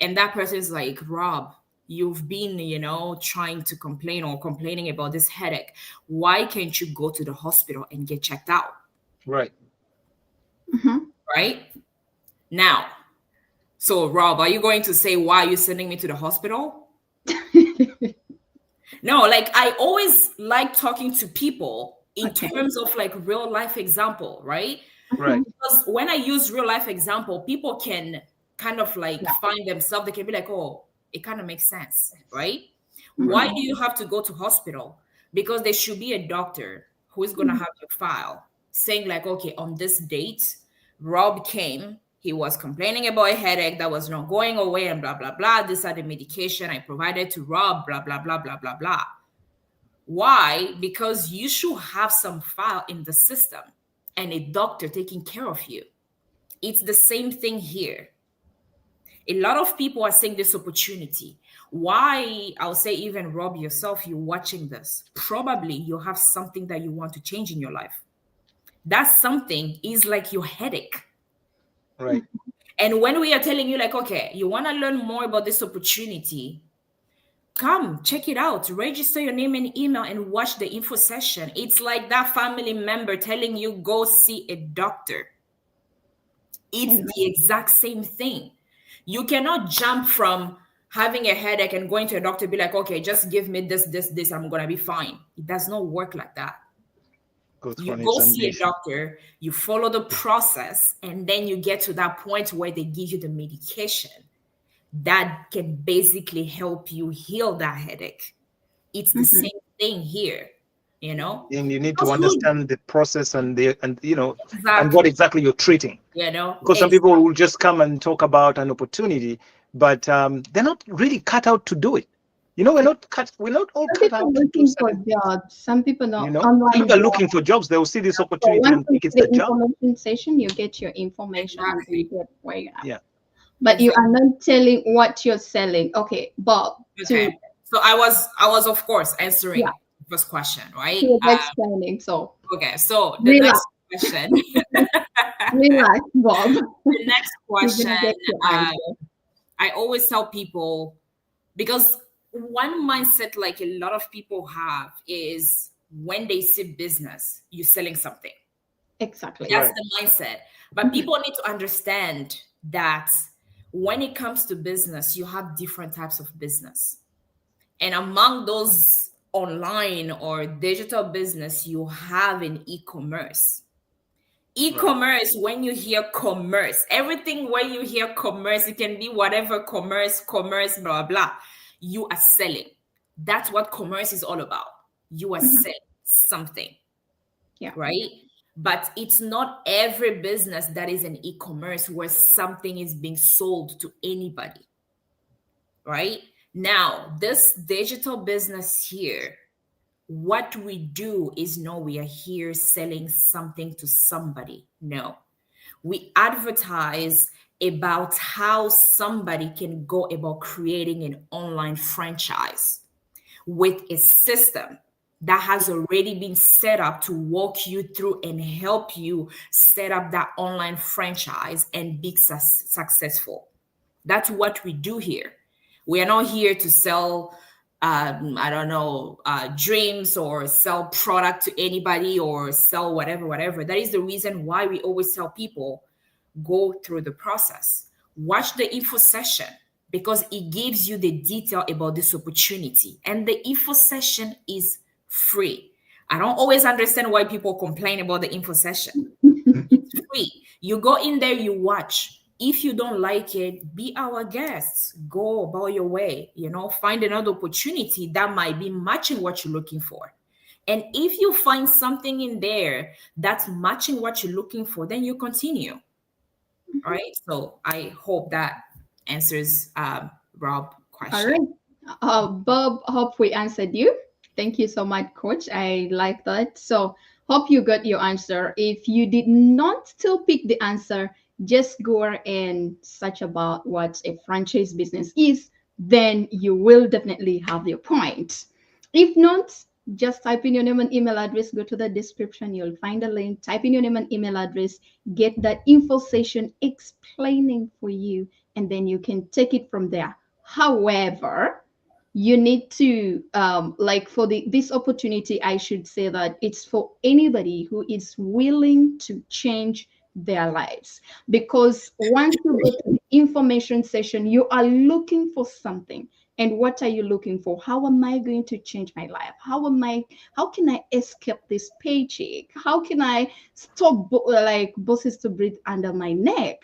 and that person is like, Rob, you've been, you know, trying to complain or complaining about this headache. Why can't you go to the hospital and get checked out? Right. Mm-hmm. Right now, so Rob, are you going to say, why are you sending me to the hospital? No, like I always like talking to people in terms of like real life example, right? Right. Because when I use real life example, people can kind of like find themselves, they can be like, oh, it kind of makes sense, right? Why do you have to go to hospital? Because there should be a doctor who is going to have your file saying like, okay, on this date, Rob came, he was complaining about a headache that was not going away and blah, blah, blah. These are the medication I provided to Rob, blah, blah, blah, blah, blah, blah. Why? Because you should have some file in the system and a doctor taking care of you. It's the same thing here. A lot of people are seeing this opportunity. Why? I'll say even Rob yourself, you're watching this. Probably you have something that you want to change in your life. That something is like your headache. Right. And when we are telling you like, okay, you want to learn more about this opportunity, come check it out. Register your name and email and watch the info session. It's like that family member telling you go see a doctor. It's the exact same thing. You cannot jump from having a headache and going to a doctor, be like, okay, just give me this, I'm going to be fine. It does not work like that. You go see a doctor, you follow the process, and then you get to that point where they give you the medication that can basically help you heal that headache. It's the same thing here, you know. And you need to understand the process and you know, exactly. And what exactly you're treating. You know, because some people will just come and talk about an opportunity, but they're not really cut out to do it. You know, we're not all cut out to do for jobs. Some people don't. You know, people are looking for jobs. They will see this opportunity and think it's the job. Information session, you get your information and you get where you are. Yeah. But you are not telling what you're selling. Okay, Bob. Okay. So I was of course answering the first question, right? Explaining. So okay. So the next question. Relax, Bob. The next question. I always tell people, because one mindset like a lot of people have is when they see business, you're selling something. Exactly. That's the mindset. But people need to understand that when it comes to business, you have different types of business. And among those online or digital business, you have an e-commerce. E-commerce, when you hear commerce, everything when you hear commerce, it can be whatever commerce, blah, blah. You are selling. That's what commerce is all about. You are selling something. Yeah. Right? But it's not every business that is an e-commerce where something is being sold to anybody. Right? Now, this digital business here, what we do is no, we are here selling something to somebody. No. We advertise about how somebody can go about creating an online franchise with a system that has already been set up to walk you through and help you set up that online franchise and be successful. That's what we do here. We are not here to sell dreams or sell product to anybody or sell whatever. That is the reason why we always tell people, go through the process. Watch the info session. because it gives you the detail about this opportunity. And the info session is free. I don't always understand why people complain about the info session. It's free. You go in there, you watch. If you don't like it, be our guests. Go about your way. Find another opportunity that might be matching what you're looking for. And if you find something in there that's matching what you're looking for, then you continue. All right. So I hope that answers Rob's question. All right. Bob, hope we answered you. Thank you so much, Coach. I like that. So hope you got your answer. If you did not still pick the answer, just go and search about what a franchise business is. Then you will definitely have your point. If not, just type in your name and email address, go to the description, you'll find a link, type in your name and email address, get that info session explaining for you, and then you can take it from there. However, you need to like for this opportunity, I should say that it's for anybody who is willing to change their lives, because once you go to the information session, you are looking for something. And what are you looking for? How am I going to change my life? How can I escape this paycheck? How can I stop like bosses to breathe under my neck?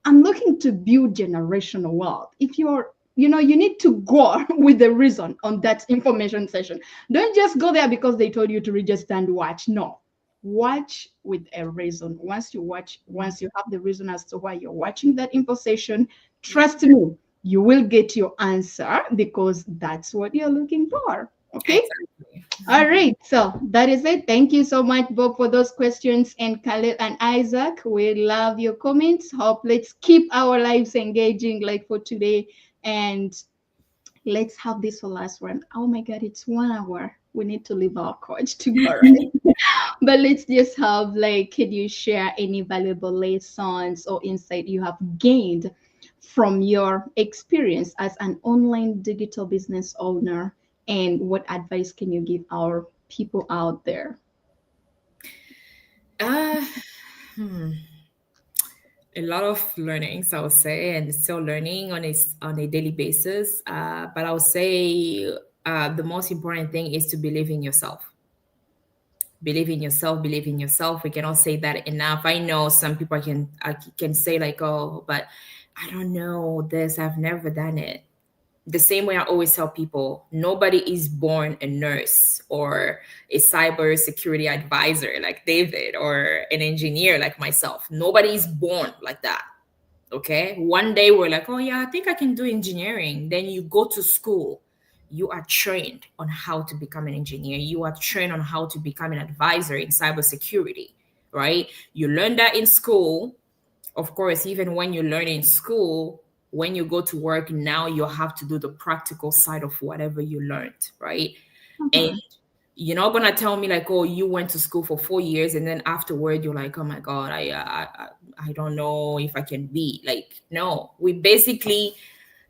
I'm looking to build generational wealth. If you're you need to go with the reason on that information session. Don't just go there because they told you to register and watch. No, watch with a reason. Once you have the reason as to why you're watching that info session, trust me, you will get your answer, because that's what you're looking for. Okay. Exactly. All right, so that is it. Thank you so much, Bob, for those questions, and Khaled and Isaac, we love your comments. Let's keep our lives engaging like for today, and let's have this for last one. Oh my God, it's 1 hour. We need to leave our coach to go, right? But let's just have can you share any valuable lessons or insight you have gained from your experience as an online digital business owner, and what advice can you give our people out there? A lot of learnings, I would say, and still learning on a daily basis. But I would say the most important thing is to believe in yourself. Believe in yourself. Believe in yourself. We cannot say that enough. I know some people can say like, oh, but I don't know this. I've never done it. The same way I always tell people, nobody is born a nurse or a cyber security advisor like David or an engineer like myself. Nobody is born like that. Okay. One day we're like, oh yeah, I think I can do engineering. Then you go to school. You are trained on how to become an engineer. You are trained on how to become an advisor in cybersecurity, right? You learn that in school. Of course, even when you learn in school, when you go to work now, you have to do the practical side of whatever you learned, right? And you're not gonna tell me like, oh, you went to school for 4 years and then afterward you're like, oh my God, I don't know if I can be like. No, we basically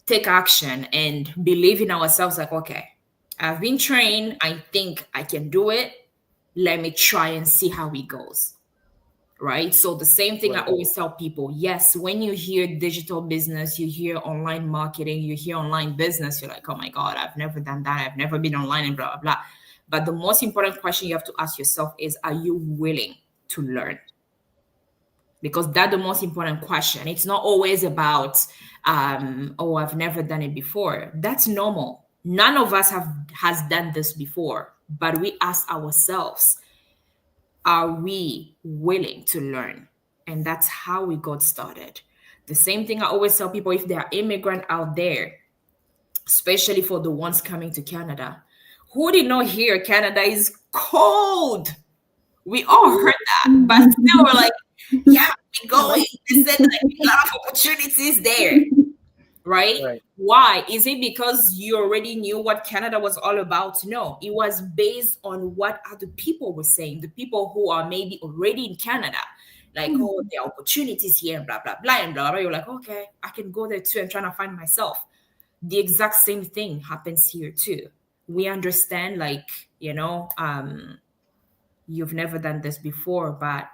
take action and believe in ourselves. Like, okay, I've been trained. I think I can do it. Let me try and see how it goes. Right. So the same thing I always tell people. Yes, when you hear digital business, you hear online marketing, you hear online business, you're like, oh my God, I've never done that. I've never been online and blah, blah, blah. But the most important question you have to ask yourself is, are you willing to learn? Because that's the most important question. It's not always about, oh, I've never done it before. That's normal. None of us has done this before, but we ask ourselves, are we willing to learn? And that's how we got started. The same thing I always tell people, if there are immigrants out there, especially for the ones coming to Canada, who did not hear Canada is cold? We all heard that, but still we're like, yeah, we're going. They said like a lot of opportunities there. Right? Why? Is it because you already knew what Canada was all about? No, it was based on what other people were saying. The people who are maybe already in Canada, like, oh, there are opportunities here and blah, blah, blah, and blah, blah. You're like, okay, I can go there too and trying to find myself. The exact same thing happens here too. We understand, like, you've never done this before, but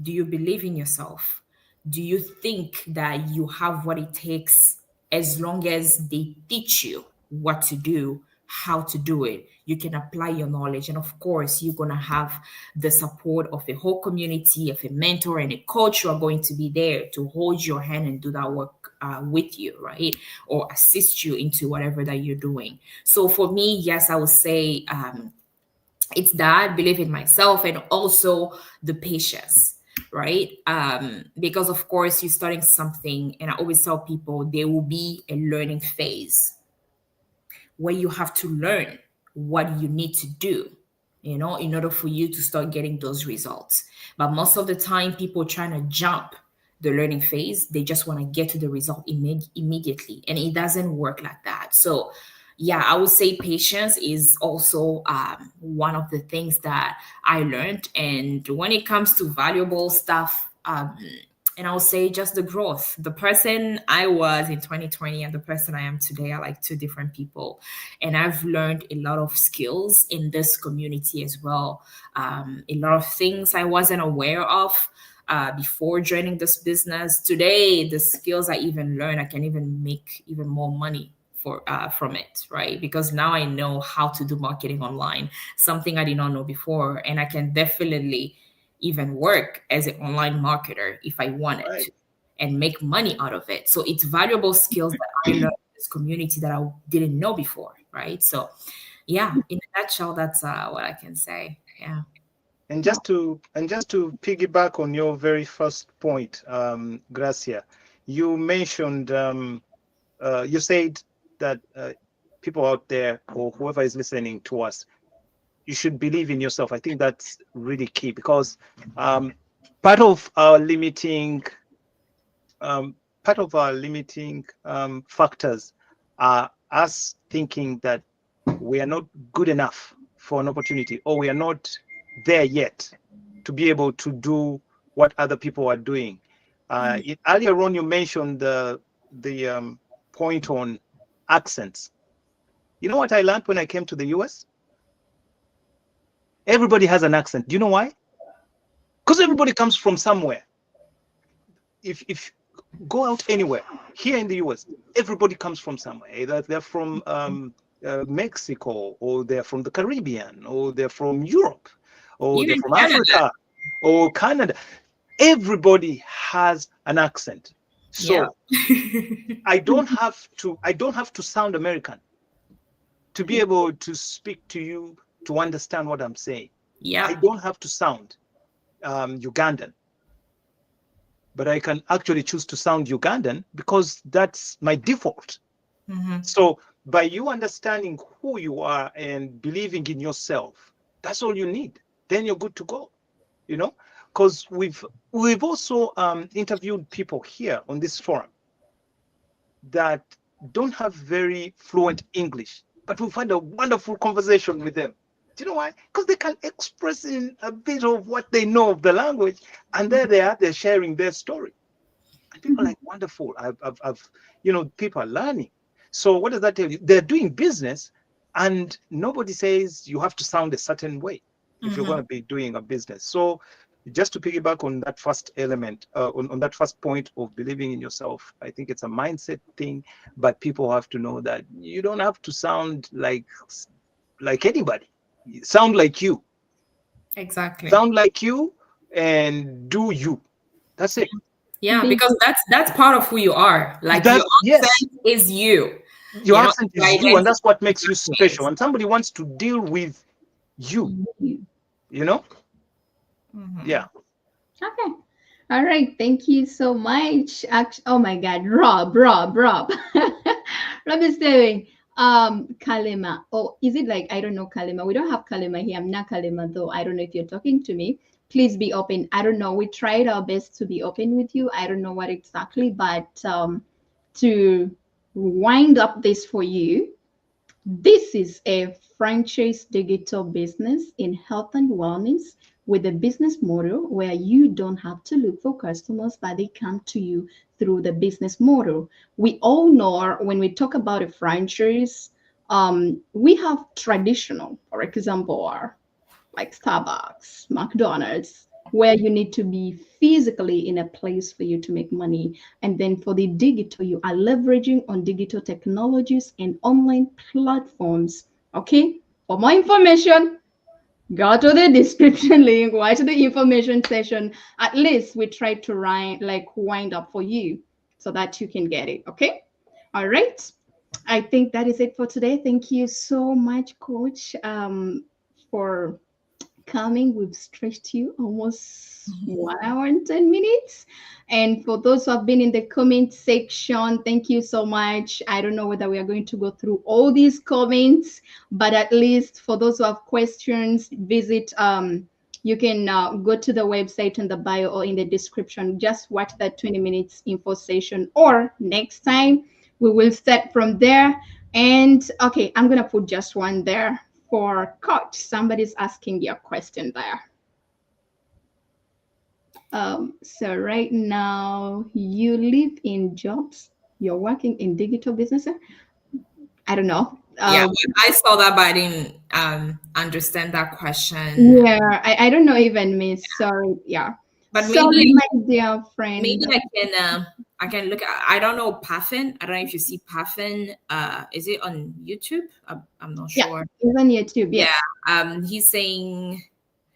do you believe in yourself? Do you think that you have what it takes as long as they teach you what to do, how to do it, you can apply your knowledge. And of course, you're going to have the support of a whole community, of a mentor and a coach who are going to be there to hold your hand and do that work with you, right? Or assist you into whatever that you're doing. So for me, yes, I would say it's that, believe in myself, and also the patience, right? Because of course you're starting something, and I always tell people there will be a learning phase where you have to learn what you need to do, in order for you to start getting those results. But most of the time, people trying to jump the learning phase, they just want to get to the result immediately, and it doesn't work like that. So yeah, I would say patience is also one of the things that I learned. And when it comes to valuable stuff, and I'll say just the growth. The person I was in 2020 and the person I am today are like two different people. And I've learned a lot of skills in this community as well. A lot of things I wasn't aware of before joining this business. Today, the skills I even learn, I can even make even more money from it, right? Because now I know how to do marketing online, something I did not know before. And I can definitely even work as an online marketer if I wanted to, and make money out of it. So it's valuable skills that I learned in this community that I didn't know before, right? So yeah, in a nutshell, that's what I can say. Yeah. And just to piggyback on your very first point, Gracia, you mentioned, you said that people out there, or whoever is listening to us, you should believe in yourself. I think that's really key, because part of our limiting factors are us thinking that we are not good enough for an opportunity, or we are not there yet to be able to do what other people are doing. Earlier on, you mentioned the point on accents. You know what I learned when I came to the US? Everybody has an accent. Do you know why? Because everybody comes from somewhere. If go out anywhere here in the US, everybody comes from somewhere. Either they're from Mexico, or they're from the Caribbean, or they're from Europe, or Even they're from Canada. Africa, or Canada. Everybody has an accent. So I don't have to sound American to be able to speak to you, to understand what I'm saying. Yeah. I don't have to sound Ugandan, but I can actually choose to sound Ugandan because that's my default. So by you understanding who you are and believing in yourself, that's all you need. Then you're good to go, because we've also interviewed people here on this forum that don't have very fluent English, but we've had a wonderful conversation with them. Do you know why? Because they can express in a bit of what they know of the language, and there they are, they're sharing their story. And people are like, wonderful. I've people are learning. So what does that tell you? They're doing business, and nobody says you have to sound a certain way if you're going to be doing a business. So just to piggyback on that first element, on that first point of believing in yourself, I think it's a mindset thing, but people have to know that you don't have to sound like anybody. Sound like you. Exactly. Sound like you and do you. That's it. Yeah, because that's part of who you are. Like your accent is you. Your accent is you, and that's what makes you special. And somebody wants to deal with you, Yeah. Okay. All right. Thank you so much. Oh my God, Rob. Rob is saying, Kalema. Oh, is it like, I don't know, Kalema. We don't have Kalema here. I'm not Kalema though. I don't know if you're talking to me. Please be open. I don't know. We tried our best to be open with you. I don't know what exactly, but to wind up this for you, this is a franchise digital business in health and wellness with a business model where you don't have to look for customers, but they come to you through the business model. We all know when we talk about a franchise, we have traditional, for example, like Starbucks, McDonald's, where you need to be physically in a place for you to make money. And then for the digital, you are leveraging on digital technologies and online platforms. Okay, for more information, go to the description link, watch the information session. At least we try to wind up for you so that you can get it. Okay, all right. I think that is it for today. Thank you so much, Coach, for coming. We've stretched you almost 1 hour and 10 minutes. And for those who have been in the comment section, thank you so much. I don't know whether we are going to go through all these comments, but at least for those who have questions, visit, you can go to the website in the bio or in the description. Just watch that 20 minutes info session, or next time we will start from there. And okay, I'm going to put just one there for Coach. Somebody's asking your question there. So right now you live in jobs, you're working in digital business. I don't know. Yeah, I saw that, but I didn't understand that question. Yeah, I don't know even me. Sorry. Yeah. But so maybe, my dear friend, maybe I can look at, I don't know, Puffin. I don't know if you see Puffin. Is it on YouTube? I'm not sure. Yeah, it's on YouTube. Yeah. He's saying,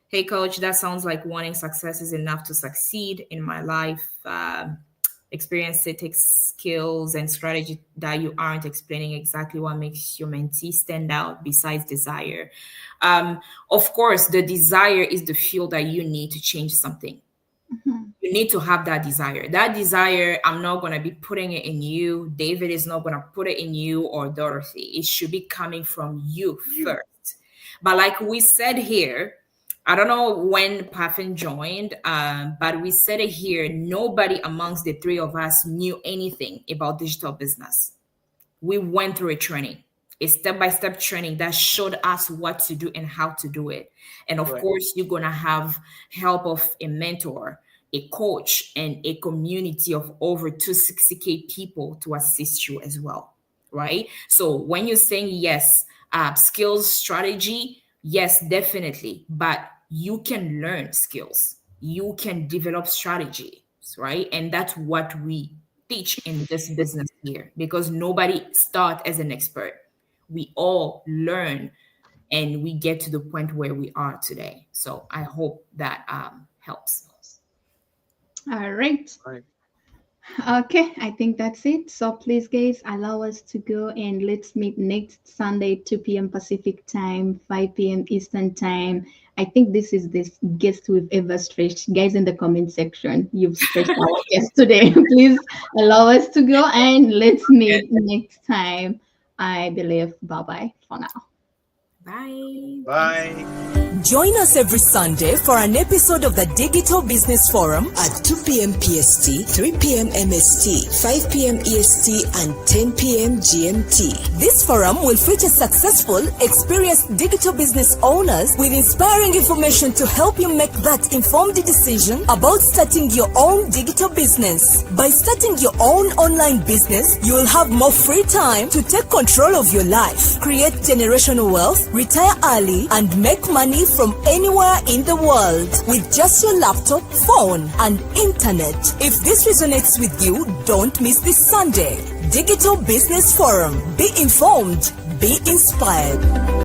hey, Coach, that sounds like wanting success is enough to succeed in my life. Experience, it takes skills and strategy that you aren't explaining exactly what makes your mentee stand out besides desire. Of course, the desire is the fuel that you need to change something. Mm-hmm. You need to have that desire. That desire, I'm not going to be putting it in you. David is not going to put it in you, or Dorothy. It should be coming from you first. But like we said here, I don't know when Puffin joined, but we said it here, nobody amongst the three of us knew anything about digital business. We went through a training, a step-by-step training that showed us what to do and how to do it. And of course, you're going to have help of a mentor, a coach, and a community of over 260K people to assist you as well, right? So when you're saying yes, skills, strategy, yes, definitely. But you can learn skills. You can develop strategies, right? And that's what we teach in this business here, because nobody starts as an expert. We all learn and we get to the point where we are today. So I hope that helps. All right. Okay, I think that's it. So please, guys, allow us to go, and let's meet next Sunday, 2 p.m. Pacific time, 5 p.m. Eastern time. I think this is the guest we've ever stretched. Guys, in the comment section, you've stretched our guest today. Please allow us to go, and let's meet next time, I believe. Bye-bye for now. Bye. Bye. Join us every Sunday for an episode of the Digital Business Forum at 2 p.m. PST, 3 p.m. MST, 5 p.m. EST, and 10 p.m. GMT. This forum will feature successful, experienced digital business owners with inspiring information to help you make that informed decision about starting your own digital business. By starting your own online business, you will have more free time to take control of your life, create generational wealth, retire early, and make money from anywhere in the world with just your laptop, phone, and internet. If this resonates with you, don't miss this Sunday. Digital Business Forum. Be informed, be inspired.